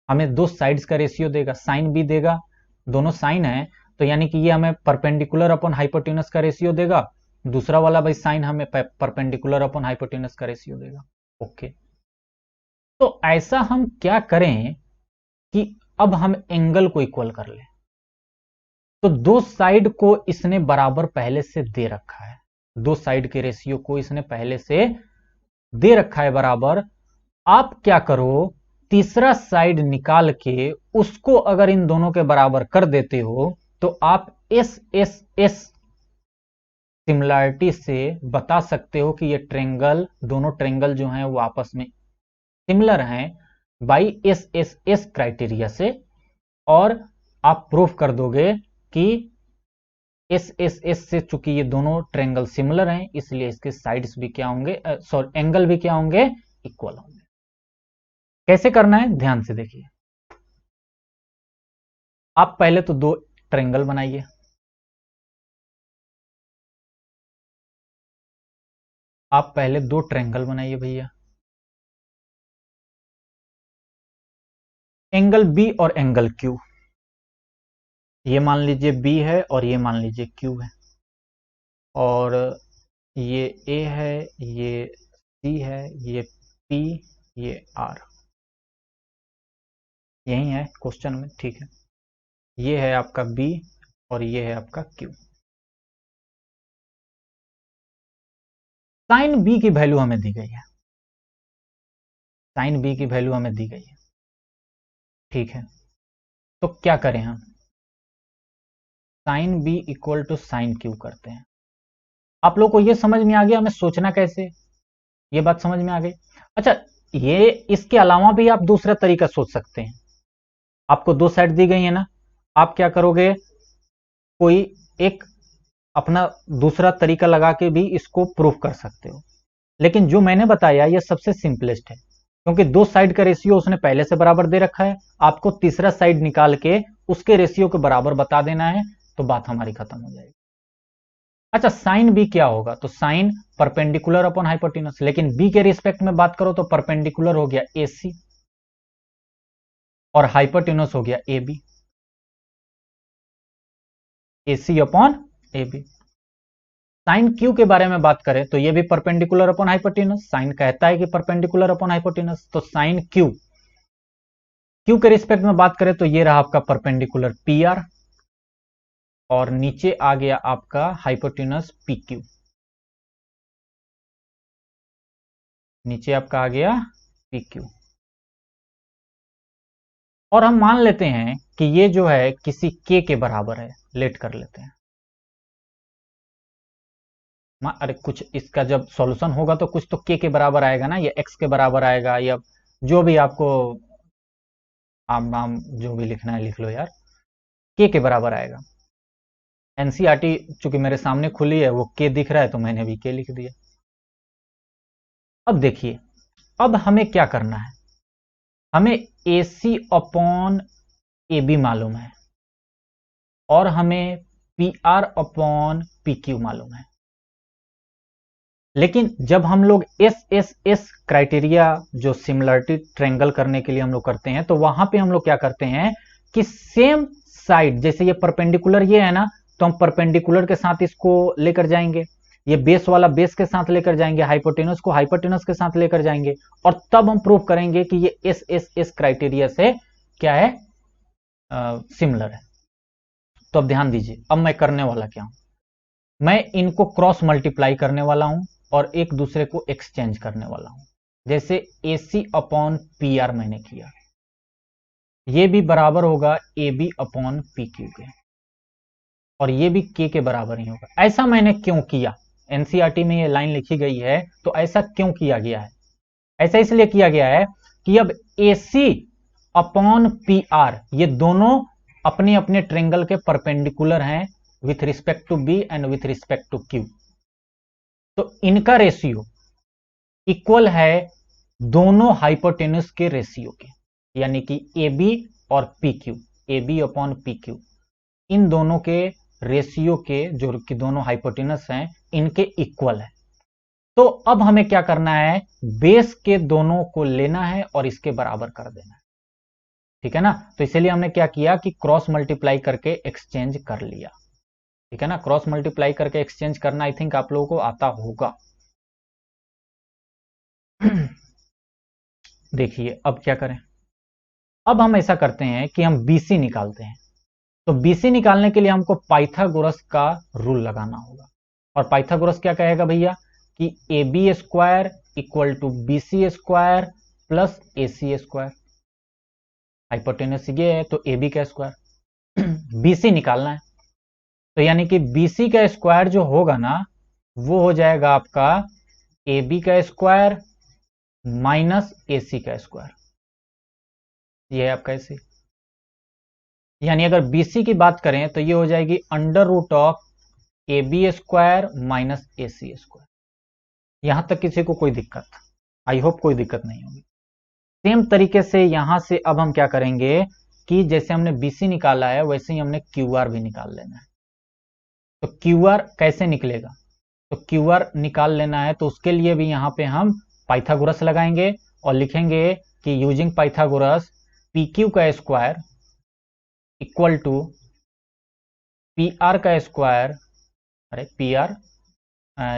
हमें दो साइड्स का रेशियो देगा, साइन बी देगा, दोनों साइन है तो यानी कि ये हमें परपेंडिकुलर अपॉन हाइपोटेनस का रेशियो देगा, दूसरा वाला भाई साइन हमें परपेंडिकुलर अपॉन हाइपोटेनस का रेशियो देगा। ओके, तो ऐसा हम क्या करें कि अब हम एंगल को इक्वल कर लें। तो दो साइड को इसने बराबर पहले से दे रखा है, दो साइड के रेशियो को इसने पहले से दे रखा है बराबर। आप क्या करो, तीसरा साइड निकाल के उसको अगर इन दोनों के बराबर कर देते हो तो आप एस एस एस सिमिलरिटी से बता सकते हो कि ये ट्रेंगल, दोनों ट्रेंगल जो हैं वो आपस में सिमिलर हैं by S S S criteria से, और आप प्रूफ कर दोगे कि एस एस एस से चूंकि ये दोनों ट्रेंगल सिमिलर हैं इसलिए इसके साइड्स भी क्या होंगे, सॉरी एंगल भी क्या होंगे, इक्वल होंगे। कैसे करना है ध्यान से देखिए, आप पहले तो दो ट्रेंगल बनाइए, आप पहले दो ट्रेंगल बनाइए भैया, एंगल बी और एंगल क्यू, ये मान लीजिए बी है और ये मान लीजिए क्यू है, और ये ए है, ये सी है, ये पी, ये आर, यही है क्वेश्चन में, ठीक है। ये है आपका बी और ये है आपका क्यू। साइन बी की वैल्यू हमें दी गई है, साइन बी की वैल्यू हमें दी गई है, ठीक है। तो क्या करें हम, sine b equal to sine q करते हैं। आप लोग को ये समझ में आ गया हमें सोचना कैसे, ये बात समझ में आ गई। अच्छा, ये इसके अलावा भी आप दूसरा तरीका सोच सकते हैं, आपको दो साइड दी गई है ना, आप क्या करोगे, कोई एक अपना दूसरा तरीका लगा के भी इसको प्रूफ कर सकते हो, लेकिन जो मैंने बताया ये सबसे सिंपलेस्ट है, क्योंकि दो साइड का रेशियो उसने पहले से बराबर दे रखा है, आपको तीसरा साइड निकाल के उसके रेशियो के बराबर बता देना है तो बात हमारी खत्म हो जाएगी। अच्छा, साइन बी क्या होगा, तो साइन परपेंडिकुलर अपॉन हाइपोटेनस, लेकिन बी के रिस्पेक्ट में बात करो तो परपेंडिकुलर हो गया एसी और हाइपोटेनस हो गया A B, AC upon A B. Sine Q के बारे में बात करें तो ये भी परपेंडिकुलर अपॉन हाइपोटेनस, साइन कहता है कि परपेंडिकुलर अपॉन हाइपोटेनस, तो साइन क्यू, क्यू के रिस्पेक्ट में बात करें तो ये रहा आपका परपेंडिकुलर पी आर, और नीचे आ गया आपका हाइपोटेनस पी क्यू, नीचे आपका आ गया पी क्यू। और हम मान लेते हैं कि ये जो है किसी के बराबर है, लेट कर लेते हैं, अरे कुछ इसका जब सॉल्यूशन होगा तो कुछ तो के बराबर आएगा ना, या एक्स के बराबर आएगा, या जो भी आपको आम नाम जो भी लिखना है लिख लो यार, के बराबर आएगा। एनसीईआरटी चूंकि मेरे सामने खुली है, वो के दिख रहा है तो मैंने भी के लिख दिया। अब देखिए, अब हमें क्या करना है, हमें ए सी अपॉन ए बी मालूम है और हमें P R upon P Q मालूम है, लेकिन जब हम लोग एस एस एस क्राइटेरिया जो सिमिलरिटी ट्रेंगल करने के लिए हम लोग करते हैं तो वहां पे हम लोग क्या करते हैं कि सेम साइड, जैसे ये परपेंडिकुलर ये है ना, तो हम परपेंडिकुलर के साथ इसको लेकर जाएंगे, ये बेस वाला बेस के साथ लेकर जाएंगे, हाइपोटेनस को हाइपोटेनस के साथ लेकर जाएंगे, और तब हम प्रूव करेंगे कि ये एस एस एस क्राइटेरिया से क्या है, सिमिलर है। तो अब ध्यान दीजिए, अब मैं करने वाला क्या हूं, मैं इनको क्रॉस मल्टीप्लाई करने वाला हूं और एक दूसरे को एक्सचेंज करने वाला हूं। जैसे AC अपॉन PR मैंने किया, ये भी बराबर होगा AB अपॉन PQ के, और ये भी K के बराबर ही होगा। ऐसा मैंने क्यों किया, NCERT में ये लाइन लिखी गई है, तो ऐसा क्यों किया गया है? ऐसा इसलिए किया गया है कि अब AC अपॉन PR ये दोनों अपने अपने ट्रेंगल के परपेंडिकुलर हैं with respect to B and with respect to Q। तो इनका रेशियो इक्वल है दोनों हाइपोटेनस के रेशियो के, यानी कि AB और PQ, AB अपॉन PQ, इन दोनों के रेशियो के, जो कि दोनों हाइपोटेनस हैं, इनके इक्वल है। तो अब हमें क्या करना है, बेस के दोनों को लेना है और इसके बराबर कर देना है, ठीक है ना। तो इसलिए हमने क्या किया कि क्रॉस मल्टीप्लाई करके एक्सचेंज कर लिया, ठीक है ना। क्रॉस मल्टीप्लाई करके एक्सचेंज करना आई थिंक आप लोगों को आता होगा। देखिए अब क्या करें, अब हम ऐसा करते हैं कि हम BC निकालते हैं। तो BC निकालने के लिए हमको पाइथागोरस का रूल लगाना होगा, और पाइथागोरस क्या कहेगा भैया कि AB square equal to BC square plus AC square. Hypotenuse ये है तो AB का स्क्वायर, BC निकालना है, तो यानी कि BC का स्क्वायर जो होगा ना, वो हो जाएगा आपका AB का स्क्वायर माइनस AC का स्क्वायर, ये है आपका AC। यानी अगर BC की बात करें तो ये हो जाएगी under root of AB square minus AC square. यहां तक किसी को कोई दिक्कत, आई होप कोई दिक्कत नहीं होगी। सेम तरीके से यहां से अब हम क्या करेंगे कि जैसे हमने BC निकाला है वैसे ही हमने QR भी निकाल लेना है। तो QR कैसे निकलेगा, तो QR निकाल लेना है, तो उसके लिए भी यहां पे हम पाइथागोरस लगाएंगे और लिखेंगे कि यूजिंग पाइथागोरस PQ का स्क्वायर इक्वल टू PR का स्क्वायर, अरे PR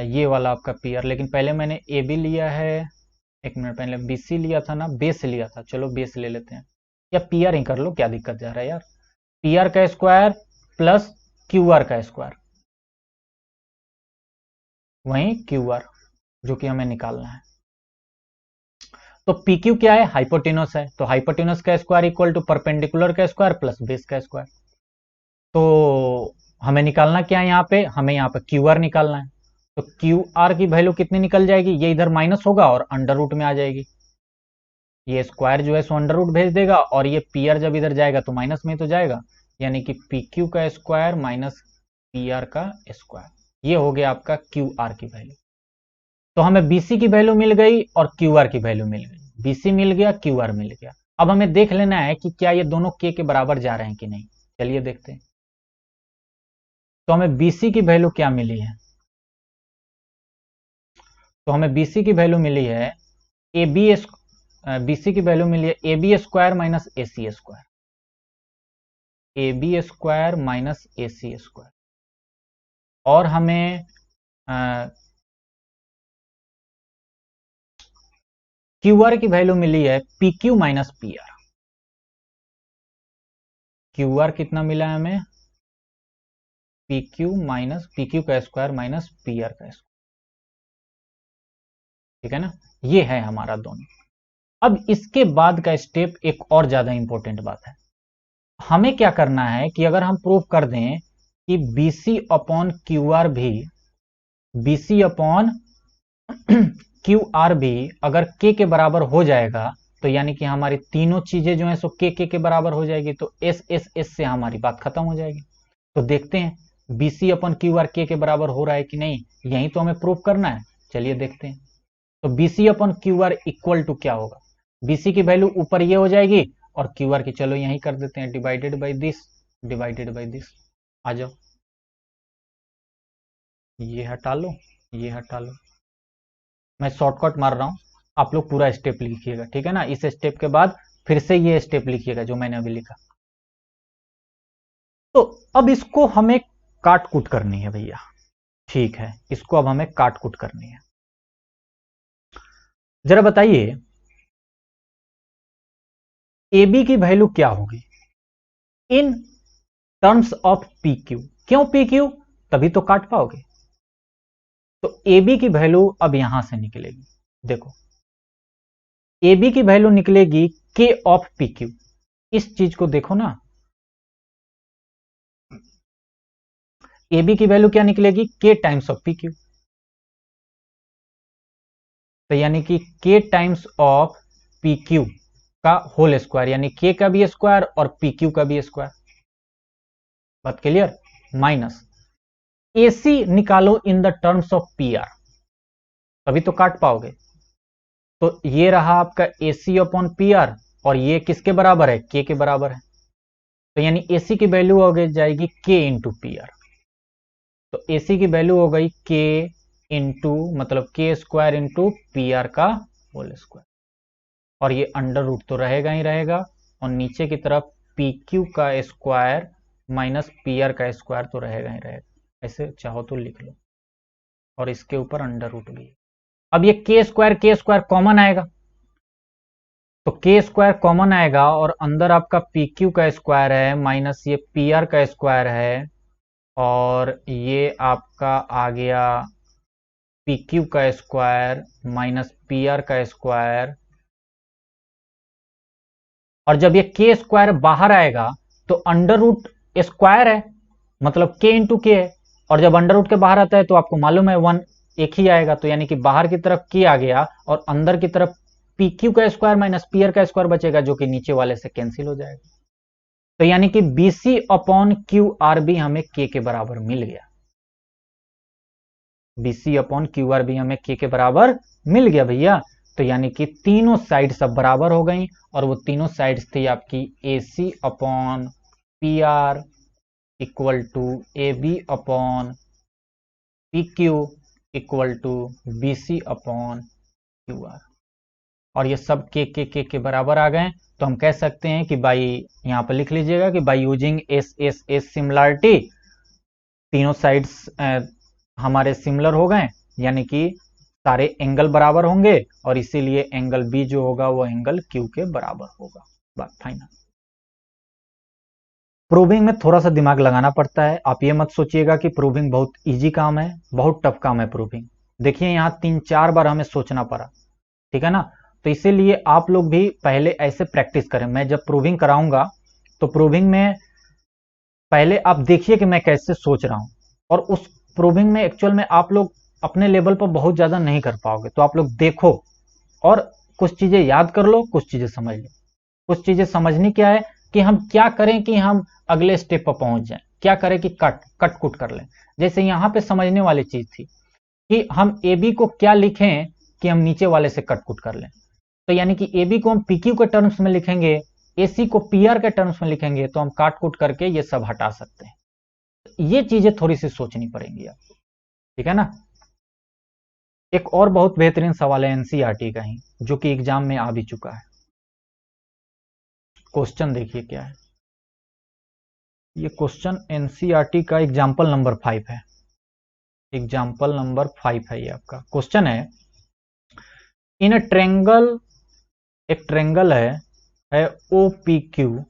ये वाला आपका PR, लेकिन पहले मैंने AB लिया है, एक मिनट, पहले BC लिया था ना, बेस लिया था, चलो बेस ले लेते हैं, या PR ही कर लो, क्या दिक्कत जा रहा है यार। PR का स्क्वायर प्लस QR का स्क्वायर, वहीं QR जो कि हमें निकालना है। तो PQ क्या है, हाइपोटेनस है, तो हाइपोटेनस का स्क्वायर इक्वल टू परपेंडिकुलर का स्क्वायर प्लस बेस का स्क्वायर। तो हमें निकालना क्या है, यहाँ पे हमें यहाँ पे QR निकालना है। तो QR की वैल्यू कितनी निकल जाएगी, ये इधर माइनस होगा और अंडर रूट में आ जाएगी, ये स्क्वायर जो है सो अंडर रूट भेज देगा, और ये PR जब इधर जाएगा तो माइनस में तो जाएगा, यानी कि PQ का स्क्वायर माइनस PR का स्क्वायर, ये हो गया आपका QR की वैल्यू। तो हमें BC की वैल्यू मिल गई और QR की वैल्यू मिल गई, BC मिल गया, QR मिल गया। अब हमें देख लेना है कि क्या ये दोनों K के बराबर जा रहे हैं कि नहीं, चलिए देखते हैं। तो हमें BC की वैल्यू क्या मिली है, तो हमें BC की वैल्यू मिली है BC की वैल्यू मिली है AB square minus AC square, AB square minus AC square, और हमें QR की वैल्यू मिली है PQ माइनस PR। QR कितना मिला है हमें, PQ माइनस PQ का स्क्वायर माइनस PR का स्क्वायर, ठीक है ना, ये है हमारा दोनों। अब इसके बाद का स्टेप एक और ज्यादा इंपॉर्टेंट बात है, हमें क्या करना है कि अगर हम प्रूव कर दें कि BC अपॉन QR भी, BC अपॉन QR भी अगर K के बराबर हो जाएगा, तो यानी कि हमारी तीनों चीजें जो है सो K के बराबर हो जाएगी, तो S से हमारी बात खत्म हो जाएगी। तो देखते हैं BC अपॉन QR K के बराबर हो रहा है कि नहीं, यही तो हमें प्रूव करना है, चलिए देखते हैं। तो BC upon QR equal to क्या होगा, BC की वैल्यू ऊपर ये हो जाएगी और QR की चलो यही कर देते हैं, divided by this, divided by this, आ जाओ, ये हटा लो, ये हटा लो, मैं शॉर्टकट मार रहा हूं, आप लोग पूरा स्टेप लिखिएगा, ठीक है ना। इस स्टेप के बाद फिर से ये स्टेप लिखिएगा जो मैंने अभी लिखा, तो अब इसको हमें काट कूट करनी है भैया। ठीक है, इसको अब हमें काट कूट करनी है। जरा बताइए ए बी की वैल्यू क्या होगी in terms of P Q. क्यों पी क्यू? तभी तो काट पाओगे। तो ए बी की वैल्यू अब यहां से निकलेगी। देखो ए बी की वैल्यू निकलेगी के ऑफ पी क्यू। इस चीज को देखो ना, ए बी की वैल्यू क्या निकलेगी? के टाइम्स ऑफ पी क्यू। तो यानी कि के टाइम्स ऑफ पी क्यू का होल स्क्वायर, यानी के का भी स्क्वायर और पी क्यू का भी स्क्वायर। बात क्लियर? माइनस एसी निकालो in the terms of P R, तभी तो काट पाओगे। तो ये रहा आपका एसी अपॉन पी आर, और ये किसके बराबर है? के के बराबर है। तो यानी एसी की वैल्यू हो गई जाएगी के इंटू पी आर। तो एसी की वैल्यू हो गई के इंटू मतलब के स्क्वायर इंटू पी आर का होल स्क्वायर, और ये अंडर रूट तो रहेगा ही रहेगा, और नीचे की तरफ पी क्यू का स्क्वायर माइनस पी आर का स्क्वायर तो रहेगा ही रहेगा। ऐसे चाहो तो लिख लो, और इसके ऊपर अंडर रूट भी है। अब ये के स्क्वायर कॉमन आएगा, तो के स्क्वायर कॉमन आएगा, और अंदर आपका पी क्यू का स्क्वायर है माइनस ये पी आर का स्क्वायर है, और ये आपका आ गया पी क्यू का स्क्वायर माइनस पी आर का स्क्वायर। और जब ये के स्क्वायर बाहर आएगा तो अंडर रूट स्क्वायर है, मतलब के इंटू के है, और जब अंडर रूट के बाहर आता है तो आपको मालूम है वन एक ही आएगा, तो यानी कि बाहर की तरफ के आ गया और अंदर की तरफ पी क्यू का स्क्वायर माइनस पी आर का स्क्वायर बचेगा, जो कि नीचे वाले से कैंसिल हो जाएगा। तो यानी कि बीसी अपॉन क्यू आर भी हमें के बराबर मिल गया। बीसी अपॉन क्यू आर भी हमें के बराबर मिल गया भैया। तो यानी कि तीनों साइड सब बराबर हो गई, और वो तीनों साइड्स थी आपकी A C upon P R equal to A B upon P Q equal to B C upon Q R, और ये सब के बराबर आ गए। तो हम कह सकते हैं कि बाई, यहां पर लिख लीजिएगा कि by using S S S similarity, तीनों साइड्स हमारे सिमिलर हो गए, यानी कि सारे एंगल बराबर होंगे, और इसीलिए एंगल बी जो होगा वो एंगल क्यू के बराबर होगा। बात फाइनल। प्रूविंग में थोड़ा सा दिमाग लगाना पड़ता है। आप ये मत सोचिएगा कि प्रूविंग बहुत इजी काम है, बहुत टफ काम है प्रूविंग। देखिए यहाँ 3-4 बार हमें सोचना पड़ा, ठीक है ना। तो इसीलिए आप लोग भी पहले ऐसे प्रैक्टिस करें। मैं जब प्रूविंग कराऊंगा तो प्रूविंग में पहले आप देखिए कि मैं कैसे सोच रहा हूं, और उस प्रूविंग में एक्चुअल में आप लोग अपने लेवल पर बहुत ज्यादा नहीं कर पाओगे, तो आप लोग देखो और कुछ चीजें याद कर लो, कुछ चीजें समझ लो। कुछ चीजें समझनी क्या है कि हम क्या करें कि हम अगले स्टेप पर पहुंच जाएं, क्या करें कि कट कुट कर लें। जैसे यहां पे समझने वाली चीज थी कि हम ए बी को क्या लिखें कि हम नीचे वाले से कट कुट कर लें। तो यानी कि ए बी को हम पी क्यू के टर्म्स में लिखेंगे, ए सी को पी आर के टर्म्स में लिखेंगे, तो हम काट कुट करके ये सब हटा सकते हैं। ये चीजें थोड़ी सी सोचनी पड़ेंगी आपको, ठीक है ना। एक और बहुत बेहतरीन सवाल है एनसीईआरटी का ही, जो कि एग्जाम में आ भी चुका है। क्वेश्चन देखिए क्या है। ये क्वेश्चन एनसीईआरटी का एग्जाम्पल नंबर 5 है। एग्जाम्पल नंबर 5 है ये आपका क्वेश्चन है। इन अ ट्रेंगल, एक ट्रेंगल है ओ पी क्यू,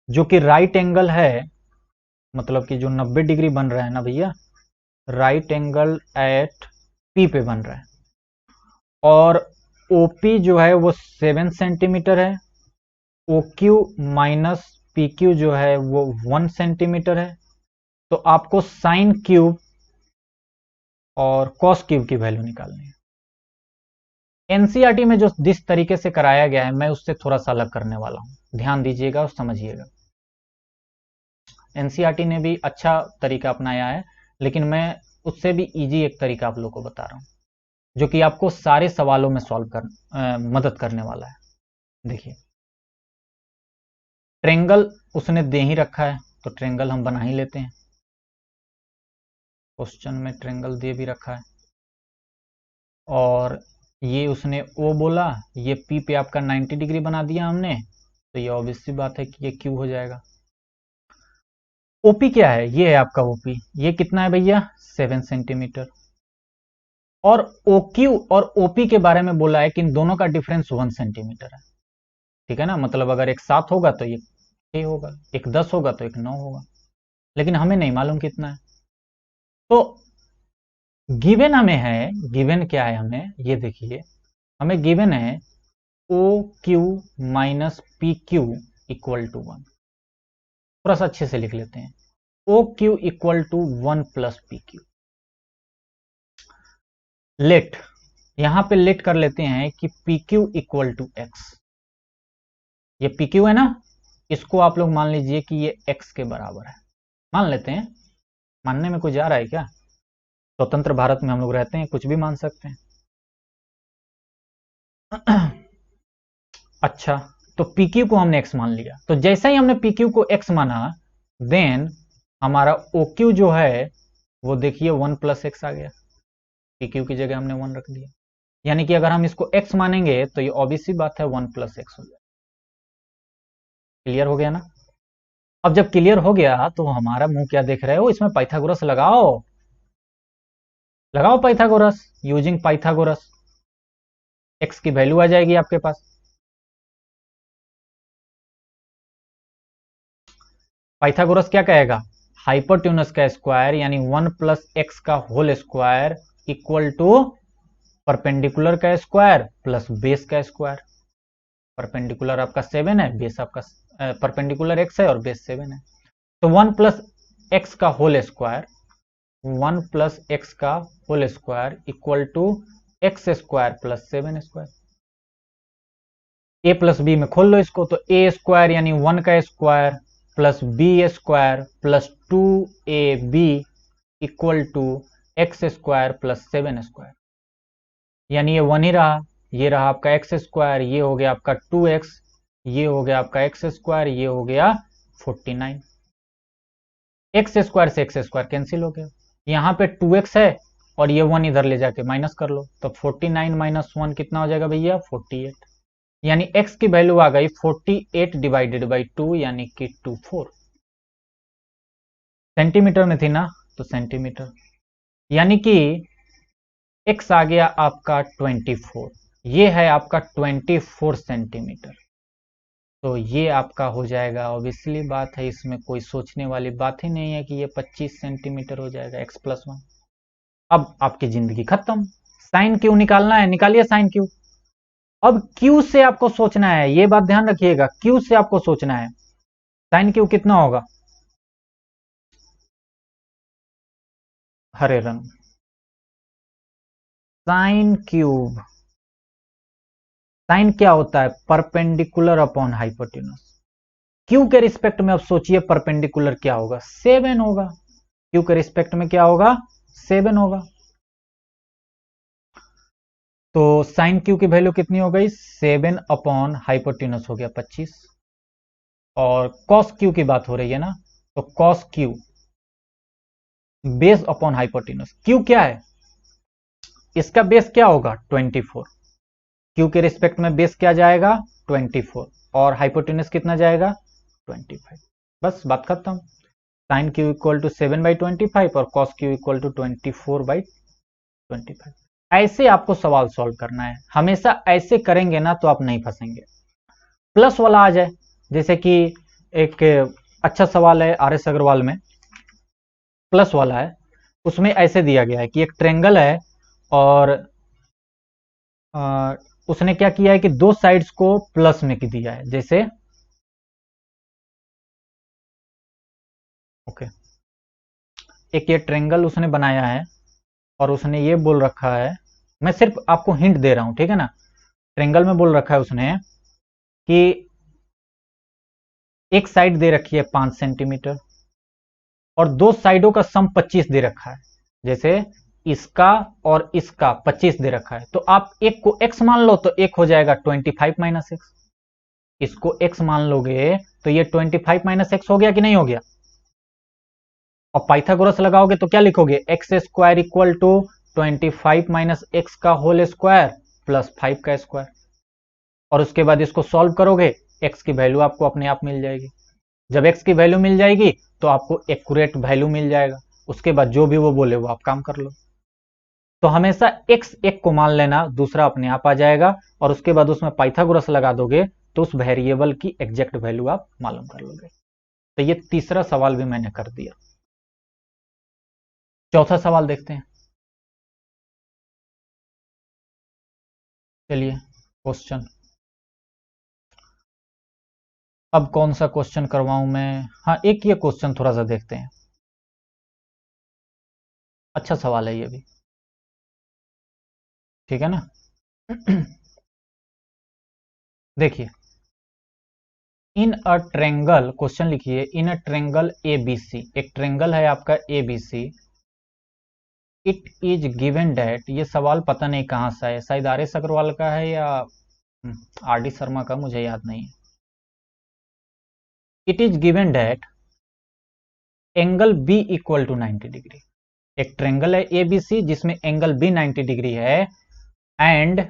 जो कि राइट एंगल है, मतलब कि जो 90 डिग्री बन रहा है ना भैया, राइट एंगल एट पी पे बन रहा है, और ओपी जो है वो 7 सेंटीमीटर है, O Q minus P Q जो है वो 1 सेंटीमीटर है। तो आपको साइन क्यूब और कॉस क्यूब की वैल्यू निकालनी है। एनसीईआरटी में जो जिस तरीके से कराया गया है, मैं उससे थोड़ा सा अलग करने वाला हूं, ध्यान दीजिएगा और समझिएगा। एनसीईआरटी ने भी अच्छा तरीका अपनाया है, लेकिन मैं उससे भी इजी एक तरीका आप लोग को बता रहा हूं, जो कि आपको सारे सवालों में सॉल्व कर मदद करने वाला है। देखिए ट्रेंगल उसने दे ही रखा है, तो ट्रेंगल हम बना ही लेते हैं। क्वेश्चन में ट्रेंगल दे भी रखा है, और ये उसने ओ बोला, ये पी पे आपका 90 डिग्री बना दिया हमने, तो ये ऑब्वियस सी बात है कि ये क्यू हो जाएगा। ओपी क्या है, ये है आपका ओपी, ये कितना है भैया 7 सेंटीमीटर। और ओक्यू और ओपी के बारे में बोला है कि इन दोनों का डिफरेंस 1 सेंटीमीटर है, ठीक है ना। मतलब अगर एक 7 होगा तो ये 6 होगा, एक 10 होगा तो एक 9 होगा, लेकिन हमें नहीं मालूम कितना है। तो गिवन हमें है, गिवन क्या है हमें, ये देखिए हमें गिवन है O Q minus P Q equal to 1। थोड़ा सा अच्छे से लिख लेते हैं, O Q equal to 1 plus P Q. Let, यहां पे लेट कर लेते हैं कि P Q equal to X. ये पी क्यू है ना, इसको आप लोग मान लीजिए कि ये एक्स के बराबर है, मान लेते हैं। मानने में कुछ जा रहा है क्या, स्वतंत्र भारत में हम लोग रहते हैं, कुछ भी मान सकते हैं। अच्छा, तो PQ को हमने x मान लिया, तो जैसे ही हमने PQ को x माना, देन हमारा OQ जो है वो देखिए 1 प्लस एक्स आ गया, PQ की जगह हमने 1 रख दिया। यानी कि अगर हम इसको x मानेंगे तो ये ऑब्वियस सी बात है 1 प्लस एक्स हो जाएगा। क्लियर हो गया ना। अब जब क्लियर हो गया तो हमारा मुंह क्या देख रहे हो, इसमें पाइथागोरस लगाओ, लगाओ पाइथागोरस, यूजिंग पाइथागोरस x की वैल्यू आ जाएगी आपके पास। पाइथागोरस क्या कहेगा, हाइपोटेन्यूस का स्क्वायर यानी 1 प्लस एक्स का whole square equal to perpendicular का स्क्वायर प्लस बेस का स्क्वायर। परपेंडिकुलर आपका 7 है, बेस आपका परपेंडिकुलर x है और बेस 7 है। तो 1 प्लस एक्स का होल स्क्वायर, 1 प्लस एक्स का whole square equal to X square plus 7 square. A plus B में खोल लो इसको, तो ए स्क्वायर यानी 1 का square plus B square plus 2ab equal to X square plus 7 square. यानी ये 1 ही रहा, ये रहा आपका एक्स स्क्वायर, ये हो गया आपका 2x, ये हो गया आपका एक्स स्क्वायर, ये हो गया 49। एक्स स्क्वायर से एक्स स्क्वायर कैंसिल हो गया, यहाँ पे 2x है और ये 1 इधर ले जाके माइनस कर लो, तो 49 माइनस 1 कितना हो जाएगा भैया 48। यानी x की वैल्यू आ गई 48 डिवाइडेड बाई 2 यानी कि 24। सेंटीमीटर में थी ना, तो सेंटीमीटर, यानी कि x आ गया आपका 24, ये है आपका 24 सेंटीमीटर। तो ये आपका हो जाएगा, ऑब्वियसली बात है, इसमें कोई सोचने वाली बात ही नहीं है कि ये 25 सेंटीमीटर हो जाएगा x प्लस 1। अब आपकी जिंदगी खत्म, साइन क्यू निकालना है, निकालिए साइन क्यू। अब Q से आपको सोचना है, ये बात ध्यान रखिएगा, Q से आपको सोचना है साइन Q कितना होगा, हरे रंग, साइन क्यूब। साइन क्या होता है, परपेंडिकुलर अपॉन हाइपोटेन्यूस। Q के रिस्पेक्ट में अब सोचिए परपेंडिकुलर क्या होगा, 7 होगा। Q के रिस्पेक्ट में क्या होगा, 7 होगा। तो साइन Q की वैल्यू कितनी हो गई, 7 अपॉन हाइपोटेन्यूस हो गया 25। और कॉस Q की बात हो रही है ना, तो cos Q base upon hypotenuse. Q क्या है, इसका बेस क्या होगा 24। Q के रिस्पेक्ट में बेस क्या जाएगा 24 और हाइपोटेन्यूस कितना जाएगा 25। बस बात खत्म। साइन Q इक्वल टू 7/25 और कॉस Q इक्वल टू 24/25। ऐसे आपको सवाल सॉल्व करना है, हमेशा ऐसे करेंगे ना तो आप नहीं फंसेंगे। प्लस वाला आ जाए, जैसे कि एक अच्छा सवाल है RS अग्रवाल में, प्लस वाला है, उसमें ऐसे दिया गया है कि एक ट्रेंगल है और उसने क्या किया है कि दो साइड्स को प्लस में दिया है, जैसे ओके, एक ये ट्रेंगल उसने बनाया है और उसने ये बोल रखा है, मैं सिर्फ आपको हिंट दे रहा हूं, ठीक है ना। ट्रेंगल में बोल रखा है उसने कि एक साइड दे रखी है 5 सेंटीमीटर और दो साइडों का सम 25 दे रखा है, जैसे इसका और इसका 25 दे रखा है। तो आप एक को x मान लो तो एक हो जाएगा 25 माइनस एक्स, इसको x मान लोगे तो ये 25 माइनस एक्स हो गया कि नहीं हो गया। और पाइथागोरस लगाओगे तो क्या लिखोगे, X square equal to 25 minus X का होल स्क्वायर प्लस 5 का स्क्वायर। और उसके बाद इसको सॉल्व करोगे, x की वैल्यू आपको अपने आप मिल जाएगी। जब x की वैल्यू मिल जाएगी तो आपको एक्यूरेट वैल्यू मिल जाएगा, उसके बाद जो भी वो बोले वो आप काम कर लो। तो हमेशा x एक को मान लेना, दूसरा अपने आप आ जाएगा, और उसके बाद उसमें पाइथागोरस लगा दोगे तो उस वेरिएबल की एग्जैक्ट वैल्यू आप मालूम कर लोगे। तो ये तीसरा सवाल भी मैंने कर दिया। चौथा सवाल देखते हैं। चलिए क्वेश्चन, अब कौन सा क्वेश्चन करवाऊं मैं? हाँ, एक ये क्वेश्चन थोड़ा सा देखते हैं, अच्छा सवाल है ये भी, ठीक है ना। देखिए, इन अ ट्रेंगल, क्वेश्चन लिखिए, इन अ ट्रेंगल ए बी सी, एक ट्रेंगल है आपका A B C, it is given that, ये सवाल पता नहीं कहां से है, शायद आर एस अग्रवाल का है या आर डी शर्मा का, मुझे याद नहीं है। It is given that angle B equal to 90 degree, एक ट्रेंगल है ए बी सी जिसमें एंगल बी 90 डिग्री है, एंड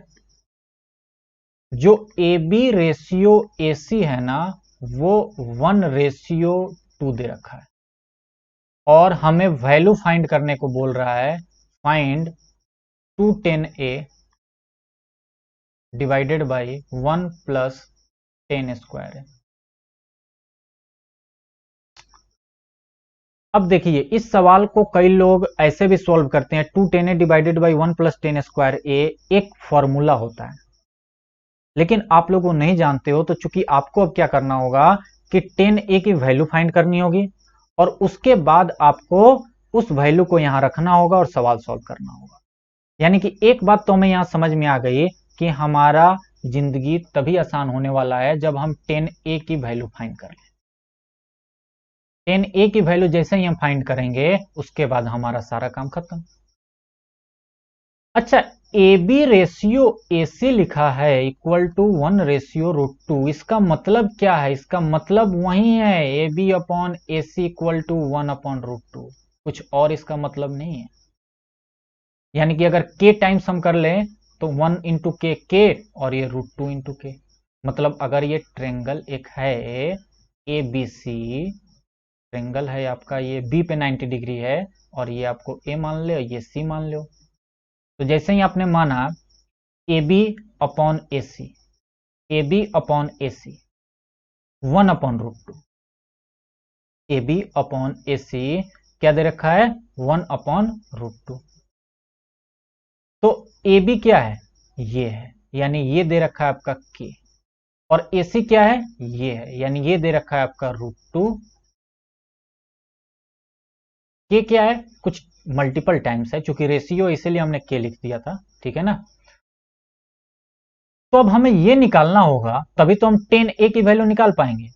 जो ए बी रेशियो ए सी है ना, वो 1:2 दे रखा है, और हमें वैल्यू फाइंड करने को बोल रहा है, find 210A divided by 1 + 10 square है। अब देखिए, इस सवाल को कई लोग ऐसे भी सॉल्व करते हैं, 210A डिवाइडेड बाई 1 + 10 स्क्वायर ए एक फॉर्मूला होता है, लेकिन आप लोगों नहीं जानते हो, तो चूंकि आपको अब क्या करना होगा कि 10A की वैल्यू फाइंड करनी होगी, और उसके बाद आपको उस वैल्यू को यहां रखना होगा और सवाल सॉल्व करना होगा। यानी कि एक बात तो हमें यहां समझ में आ गई कि हमारा जिंदगी तभी आसान होने वाला है जब हम 10A की वैल्यू फाइंड कर लें। 10A की वैल्यू जैसे ही हम फाइंड करेंगे, उसके बाद हमारा सारा काम खत्म। अच्छा, ए बी रेशियो ए सी लिखा है इक्वल टू 1:√2, इसका मतलब क्या है? इसका मतलब वही है, A B upon A C equal to 1/√2, कुछ और इसका मतलब नहीं है। यानी कि अगर k टाइम्स हम कर लें तो 1 इंटू के और ये √2 इंटू के, मतलब अगर ये ट्रेंगल एक है ए बी सी, ट्रेंगल है आपका, ये बी पे 90 डिग्री है, और ये आपको ए मान लो, ये सी मान लो, तो जैसे ही आपने माना A B upon A C, A B upon A C 1/√2, A B upon A C क्या दे रखा है? 1/√2। तो ए बी क्या है? ये है, यानी ये दे रखा है आपका के, और ए सी क्या है? ये है, यानी ये दे रखा है आपका √2। के क्या है? कुछ मल्टीपल टाइम्स है, चूंकि रेशियो इसीलिए हमने के लिख दिया था, ठीक है ना। तो अब हमें ये निकालना होगा, तभी तो हम 10A की वैल्यू निकाल पाएंगे।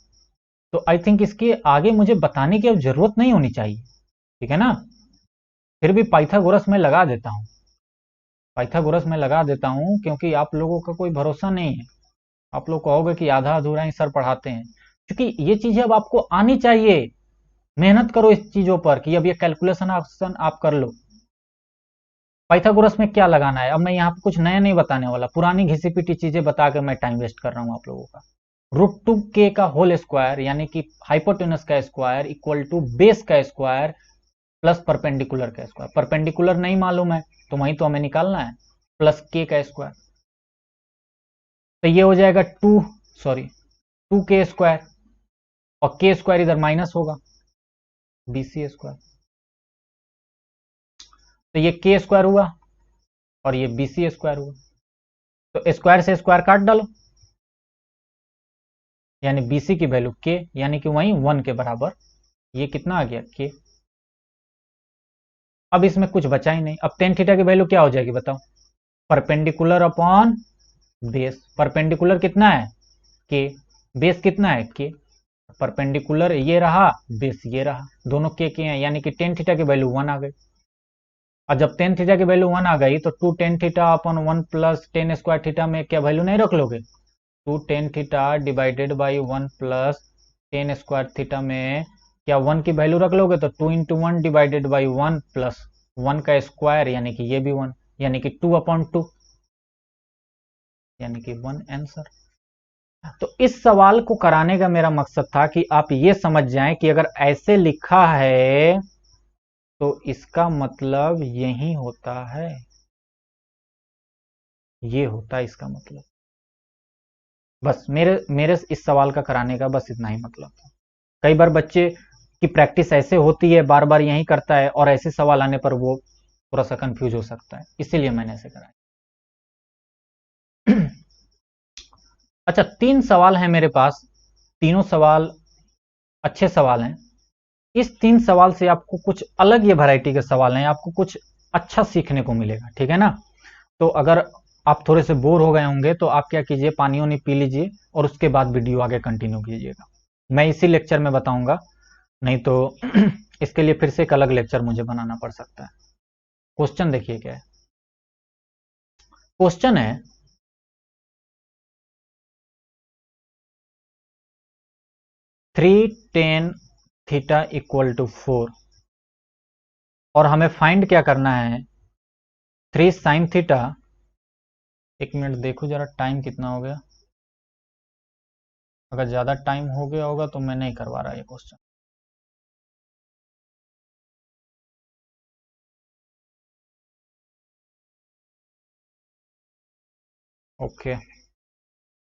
तो आई थिंक इसके आगे मुझे बताने की अब जरूरत नहीं होनी चाहिए, ठीक है ना। फिर भी पाइथागोरस में लगा देता हूं, पाइथागोरस में लगा देता हूं, क्योंकि आप लोगों का कोई भरोसा नहीं है। आप लोग कहोगे कि आधा अधूरा ही सर पढ़ाते हैं, क्योंकि ये चीजें अब आपको आनी चाहिए। मेहनत करो इस चीजों पर कि अब ये कैलकुलेशन आप कर लो। पाइथागोरस में क्या लगाना है, अब मैं यहाँ पे कुछ नया नहीं बताने वाला, पुरानी घिसी पिटी चीजें बता के मैं टाइम वेस्ट कर रहा हूँ आप लोगों का। √2k का होल स्क्वायर, यानी कि हाइपोटेनस का स्क्वायर इक्वल टू बेस का स्क्वायर प्लस परपेंडिकुलर का स्क्वायर। परपेंडिकुलर नहीं मालूम है तो वही तो हमें निकालना है, प्लस k का स्क्वायर, तो ये हो जाएगा 2k स्क्वायर, और k स्क्वायर इधर माइनस होगा, bc स्क्वायर, तो ये k स्क्वायर हुआ और ये bc स्क्वायर हुआ, तो स्क्वायर से स्क्वायर काट डालो, यानी bc की वैल्यू k, यानी कि वही 1 के बराबर, ये कितना आ गया k। अब इसमें कुछ बचा ही नहीं, अब टेन थीटा की वैल्यू क्या हो जाएगी बताओ? परपेंडिकुलर अपॉन बेस, परपेंडिकुलर कितना है? के, बेस कितना है? के, परपेंडिकुलर ये रहा, बेस ये रहा, दोनों के हैं, यानी कि टेन थीटा की वैल्यू 1 आ गई। और जब टेन थीटा की वैल्यू 1 आ गई तो 2 tan theta upon 1 + 10 square theta में क्या वैल्यू नहीं रख लोगे? 2 tan theta divided by 1 + 10 square theta में क्या 1 की वैल्यू रख लोगे? तो 2 × 1 डिवाइडेड बाई 1 + 1 का स्क्वायर, यानी कि ये भी 1, यानी कि 2/2, यानी कि 1 आंसर। तो इस सवाल को कराने का मेरा मकसद था कि आप ये समझ जाएं कि अगर ऐसे लिखा है तो इसका मतलब यही होता है, ये होता है इसका मतलब। बस मेरे मेरे इस सवाल का कराने का बस इतना ही मतलब था। कई बार बच्चे की प्रैक्टिस ऐसे होती है, बार बार यही करता है और ऐसे सवाल आने पर वो थोड़ा सा कंफ्यूज हो सकता है, इसीलिए मैंने ऐसे कराया। अच्छा, 3 सवाल हैं मेरे पास, तीनों सवाल अच्छे सवाल हैं। इस 3 सवाल से आपको कुछ अलग ये वैरायटी के सवाल हैं, आपको कुछ अच्छा सीखने को मिलेगा, ठीक है ना। तो अगर आप थोड़े से बोर हो गए होंगे तो आप क्या कीजिए, पानी वानी पी लीजिए और उसके बाद वीडियो आगे कंटिन्यू कीजिएगा। मैं इसी लेक्चर में बताऊंगा, नहीं तो इसके लिए फिर से एक अलग लेक्चर मुझे बनाना पड़ सकता है। क्वेश्चन देखिए क्या है। क्वेश्चन है, three tan theta equal to 4 और हमें फाइंड क्या करना है, 3 साइन थीटा। एक मिनट देखो जरा टाइम कितना हो गया, अगर ज़्यादा टाइम हो गया होगा तो मैं नहीं करवा रहा ये क्वेश्चन। ओके,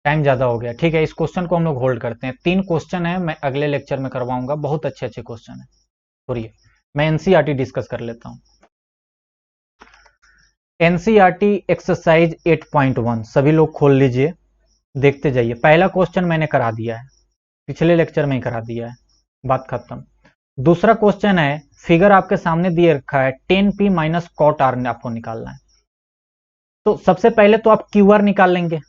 टाइम ज़्यादा हो गया, ठीक है, इस क्वेश्चन को हम लोग होल्ड करते हैं। 3 क्वेश्चन है, मैं अगले लेक्चर में करवाऊंगा, बहुत अच्छे अच्छे क्वेश्चन है। छोड़िए, मैं एनसीईआरटी डिस्कस कर लेता हूँ। एनसीईआरटी एक्सरसाइज 8.1 सभी लोग खोल लीजिए, देखते जाइए। पहला क्वेश्चन मैंने करा दिया है, पिछले लेक्चर में ही करा दिया है, बात खत्म। दूसरा क्वेश्चन है, फिगर आपके सामने दिए रखा है, 10p माइनस कॉट आर आपको निकालना है। तो सबसे पहले तो आप क्यू आर निकाल लेंगे।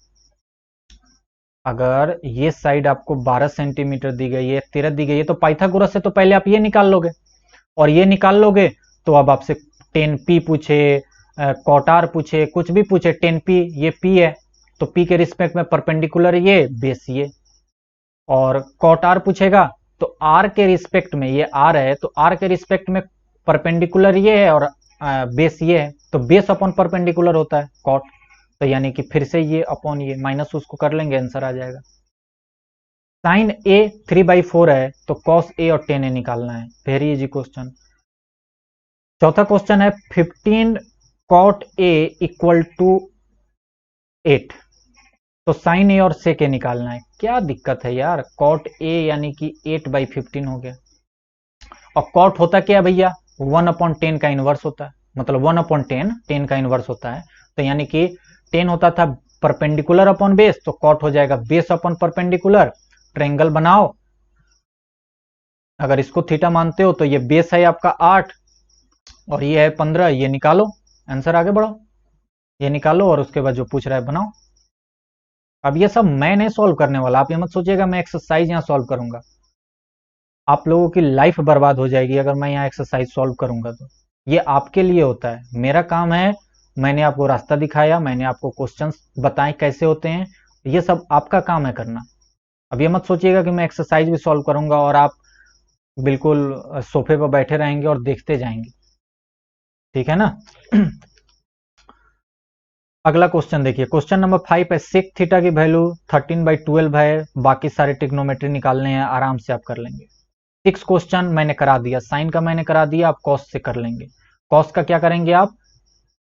अगर ये साइड आपको 12 सेंटीमीटर दी गई है, 13 दी गई है, तो पाइथागोरस से तो पहले आप ये निकाल लोगे, और ये निकाल लोगे तो अब आपसे 10p पूछे, कॉटार पूछे, कुछ भी पूछे, 10p ये p है तो p के रिस्पेक्ट में परपेंडिकुलर ये, बेस ये। और कॉटार पूछेगा तो r के रिस्पेक्ट में, ये r है तो r के रिस्पेक्ट में परपेंडिकुलर ये है और बेस ये है, तो बेस अपॉन परपेंडिकुलर होता है कॉट, तो यानी कि फिर से ये अपॉन ये माइनस उसको कर लेंगे, आंसर आ जाएगा। साइन ए 3/4 है तो कॉस ए और टेन ए निकालना है, वेरी इजी क्वेश्चन। चौथा क्वेश्चन है, 15 कॉट ए इक्वल टू 8, तो साइन ए और सेक ए निकालना है। क्या दिक्कत है यार, कॉट ए यानी कि 8/15 हो गया, और कॉट होता क्या है भैया, 1/10 का इनवर्स होता है, मतलब 1/10 10 का इनवर्स होता है, तो यानी कि 10 होता था परपेंडिकुलर अपॉन बेस, तो कॉट हो जाएगा बेस अपॉन परपेंडिकुलर। ट्रायंगल बनाओ, अगर इसको थीटा मानते हो तो ये बेस है आपका 8 और ये है 15, ये निकालो, आंसर आगे बढ़ो, ये निकालो और उसके बाद जो पूछ रहा है बनाओ। अब ये सब मैं नहीं सॉल्व करने वाला, आप ये मत सोचिएगा मैं एक्सरसाइज यहाँ सॉल्व करूंगा, आप लोगों की लाइफ बर्बाद हो जाएगी अगर मैं यहाँ एक्सरसाइज सॉल्व करूंगा तो। ये आपके लिए होता है, मेरा काम है, मैंने आपको रास्ता दिखाया, मैंने आपको क्वेश्चंस बताए कैसे होते हैं, ये सब आपका काम है करना। अब ये मत सोचिएगा कि मैं एक्सरसाइज भी सॉल्व करूंगा और आप बिल्कुल सोफे पर बैठे रहेंगे और देखते जाएंगे, ठीक है ना। अगला क्वेश्चन देखिए, क्वेश्चन नंबर 5 है, सेक थीटा की वैल्यू 13/12 है, बाकी सारे ट्रिग्नोमेट्री निकालने हैं, आराम से आप कर लेंगे। 6 क्वेश्चन मैंने करा दिया, साइन का मैंने करा दिया, आप कॉस से कर लेंगे। कॉस का क्या करेंगे आप,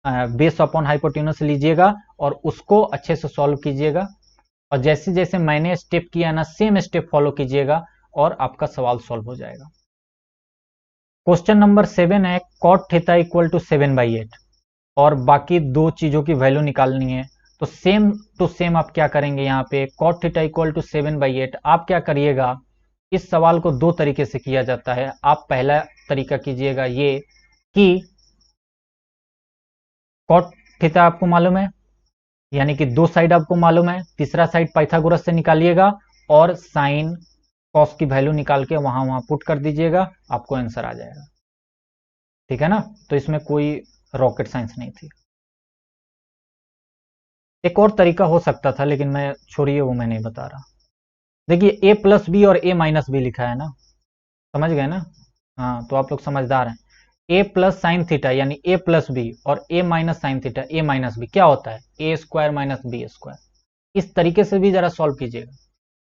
बेस अपॉन हाइपोटेन्यूस लीजिएगा और उसको अच्छे से सॉल्व कीजिएगा, और जैसे जैसे मैंने स्टेप किया ना सेम स्टेप फॉलो कीजिएगा और आपका सवाल सॉल्व हो जाएगा। क्वेश्चन नंबर 7 है, कॉट थीटा इक्वल टू 7/8 और बाकी दो चीजों की वैल्यू निकालनी है, तो सेम टू सेम आप क्या करेंगे, यहाँ पे कॉट थीटा इक्वल टू 7/8 आप क्या करिएगा, इस सवाल को दो तरीके से किया जाता है। आप पहला तरीका कीजिएगा ये कि कॉट थीटा आपको मालूम है, यानी कि दो साइड आपको मालूम है, तीसरा साइड पाइथागोरस से निकालिएगा और साइन कॉस की वैल्यू निकाल के वहां वहां पुट कर दीजिएगा, आपको आंसर आ जाएगा, ठीक है ना। तो इसमें कोई रॉकेट साइंस नहीं थी। एक और तरीका हो सकता था लेकिन मैं छोड़िए, वो मैं नहीं बता रहा। देखिए ए प्लस बी और ए माइनस बी लिखा है ना, समझ गए ना, हाँ तो आप लोग समझदार हैं। ए प्लस साइन थीटा यानी ए प्लस बी और ए माइनस साइन थीटा ए माइनस बी क्या होता है, ए स्क्वायर माइनस बी स्क्वायर, इस तरीके से भी जरा सॉल्व कीजिएगा,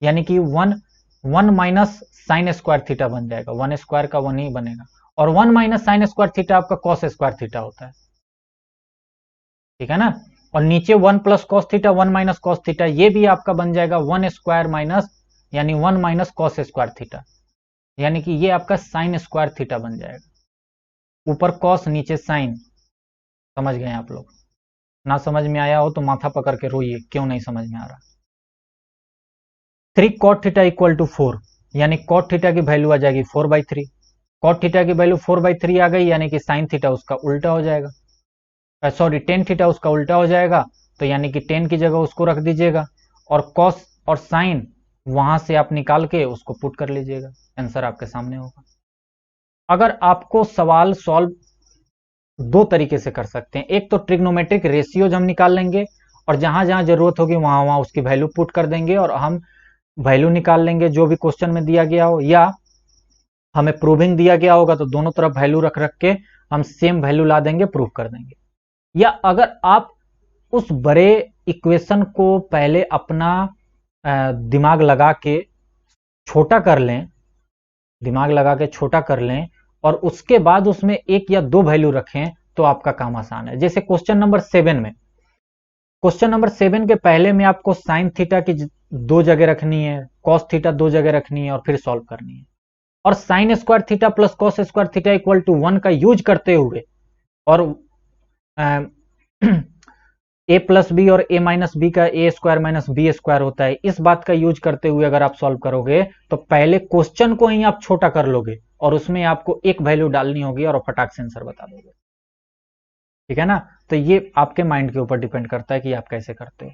यानी कि 1 माइनस साइन स्क्वायर थीटा बन जाएगा, 1 स्क्वायर का 1 ही बनेगा, और 1 माइनस साइन स्क्वायर थीटा आपका कॉस स्क्वायर थीटा होता है, ठीक है ना। और नीचे 1 plus cos theta 1 minus cos theta, ये भी आपका बन जाएगा 1 स्क्वायर माइनस, यानी 1 माइनस कॉस स्क्वायर थीटा, यानी कि ये आपका साइन स्क्वायर थीटा बन जाएगा, ऊपर कॉस नीचे साइन। समझ गए आप लोग? ना समझ में आया हो तो माथा पकड़ के रोइए, क्यों नहीं समझ में आ रहा। 3 cot थीटा इक्वल टू 4, यानी cot थीटा की वैल्यू आ जाएगी 4/3। cot थीटा की वैल्यू 4/3 आ गई, यानी कि साइन थीटा उसका उल्टा हो जाएगा, सॉरी टेन थीटा उसका उल्टा हो जाएगा, तो यानी कि 10 की जगह उसको रख दीजिएगा, और कॉस और साइन वहां से आप निकाल के उसको पुट कर लीजिएगा, आंसर आपके सामने होगा। अगर आपको सवाल सॉल्व दो तरीके से कर सकते हैं, एक तो ट्रिग्नोमेट्रिक रेशियोज हम निकाल लेंगे और जहां जहां जरूरत होगी वहां वहां उसकी वैल्यू पुट कर देंगे और हम वैल्यू निकाल लेंगे जो भी क्वेश्चन में दिया गया हो, या हमें प्रूविंग दिया गया होगा तो दोनों तरफ वैल्यू रख रख के हम सेम वैल्यू ला देंगे, प्रूव कर देंगे। या अगर आप उस बड़े इक्वेशन को पहले अपना दिमाग लगा के छोटा कर लें, दिमाग लगा के छोटा कर लें और उसके बाद उसमें एक या दो वैल्यू रखें, तो आपका काम आसान है। जैसे क्वेश्चन नंबर 7 में, क्वेश्चन नंबर 7 के पहले में आपको साइन थीटा की दो जगह रखनी है, कॉस थीटा दो जगह रखनी है और फिर सॉल्व करनी है, और sine square theta plus cos square theta equal to 1 का यूज करते हुए, और ए प्लस बी और ए माइनस बी का ए स्क्वायर माइनस बी स्क्वायर होता है, इस बात का यूज करते हुए अगर आप सॉल्व करोगे तो पहले क्वेश्चन को ही आप छोटा कर लोगे और उसमें आपको एक वैल्यू डालनी होगी और फटाक से आंसर बता दोगे, ठीक है ना। तो ये आपके माइंड के ऊपर डिपेंड करता है कि आप कैसे करते हो।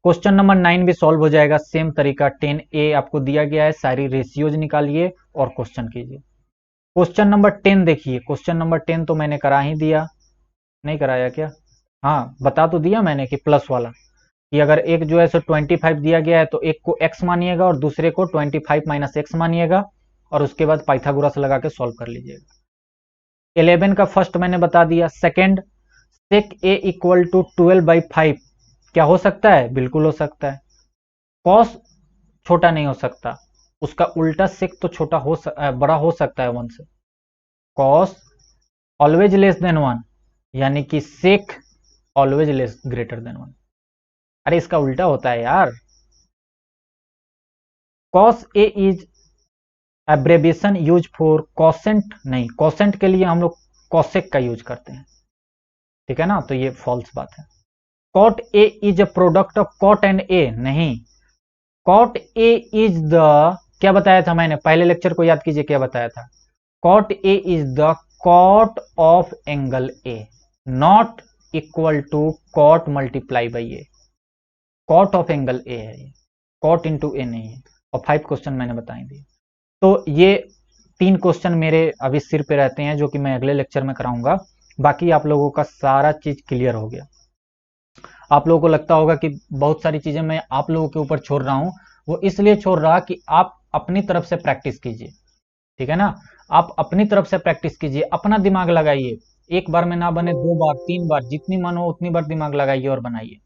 क्वेश्चन नंबर 9 भी सॉल्व हो जाएगा, सेम तरीका, 10A आपको दिया गया है, सारी रेशियोज निकालिए और क्वेश्चन कीजिए। क्वेश्चन नंबर 10 देखिए, क्वेश्चन नंबर 10 तो मैंने करा ही दिया, नहीं कराया क्या? हाँ, बता तो दिया मैंने कि प्लस वाला, कि अगर एक जो है सो 25 दिया गया है तो एक को x मानिएगा और दूसरे को 25 माइनस एक्स मानिएगा और उसके बाद पाइथागोरस लगा के सॉल्व कर लीजिएगा। 11 का फर्स्ट मैंने बता दिया। Second, sec a equal to 12/5, क्या हो सकता है? बिल्कुल हो सकता है। cos छोटा नहीं हो सकता, उसका उल्टा sec तो छोटा हो बड़ा हो सकता है 1 से। cos ऑलवेज लेस देन 1, यानी कि sec always less greater than 1। अरे इसका उल्टा होता है यार, cos a is एब्रेविएशन use for constant नहीं, कॉसेंट के लिए हम लोग कॉसेक का यूज करते हैं, ठीक है ना, तो ये फॉल्स बात है। cot a is a product of cot and a, नहीं, cot a इज द, क्या बताया था मैंने पहले लेक्चर को याद कीजिए, क्या बताया था? cot a is the cot of angle a, not equal to cot multiply by a, cot of angle a है ये, cot इंटू a नहीं है। और 5 क्वेश्चन मैंने बताए दिए। तो ये 3 क्वेश्चन मेरे अभी सिर पे रहते हैं जो कि मैं अगले लेक्चर में कराऊंगा, बाकी आप लोगों का सारा चीज क्लियर हो गया। आप लोगों को लगता होगा कि बहुत सारी चीजें मैं आप लोगों के ऊपर छोड़ रहा हूं, वो इसलिए छोड़ रहा कि आप अपनी तरफ से प्रैक्टिस कीजिए, ठीक है ना। आप अपनी तरफ से प्रैक्टिस कीजिए, अपना दिमाग लगाइए, एक बार में ना बने 2 बार 3 बार, जितनी मन हो उतनी बार दिमाग लगाइए और बनाइए,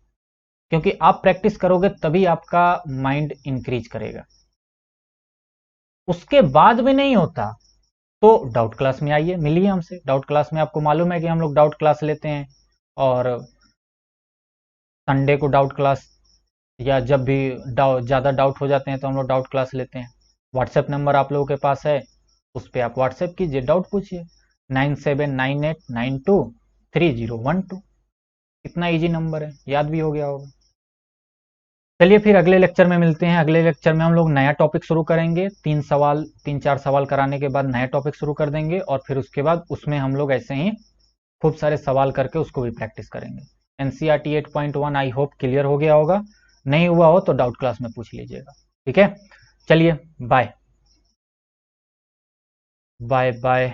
क्योंकि आप प्रैक्टिस करोगे तभी आपका माइंड इंक्रीज करेगा। उसके बाद भी नहीं होता तो डाउट क्लास में आइए, मिलिए हमसे डाउट क्लास में। आपको मालूम है कि हम लोग डाउट क्लास लेते हैं, और संडे को डाउट क्लास, या जब भी ज़्यादा डाउट हो जाते हैं तो हम लोग डाउट क्लास लेते हैं। व्हाट्सएप नंबर आप लोगों के पास है, उस पर आप व्हाट्सएप कीजिए, डाउट पूछिए, 9798923012। इतना इजी नंबर है, याद भी हो गया होगा। चलिए फिर अगले लेक्चर में मिलते हैं। अगले लेक्चर में हम लोग नया टॉपिक शुरू करेंगे, 3 4 सवाल कराने के बाद नया टॉपिक शुरू कर देंगे, और फिर उसके बाद उसमें हम लोग ऐसे ही खूब सारे सवाल करके उसको भी प्रैक्टिस करेंगे। एनसीईआरटी 8.1 आई होप क्लियर हो गया होगा, नहीं हुआ हो तो डाउट क्लास में पूछ लीजिएगा, ठीक है। चलिए बाय बाय बाय।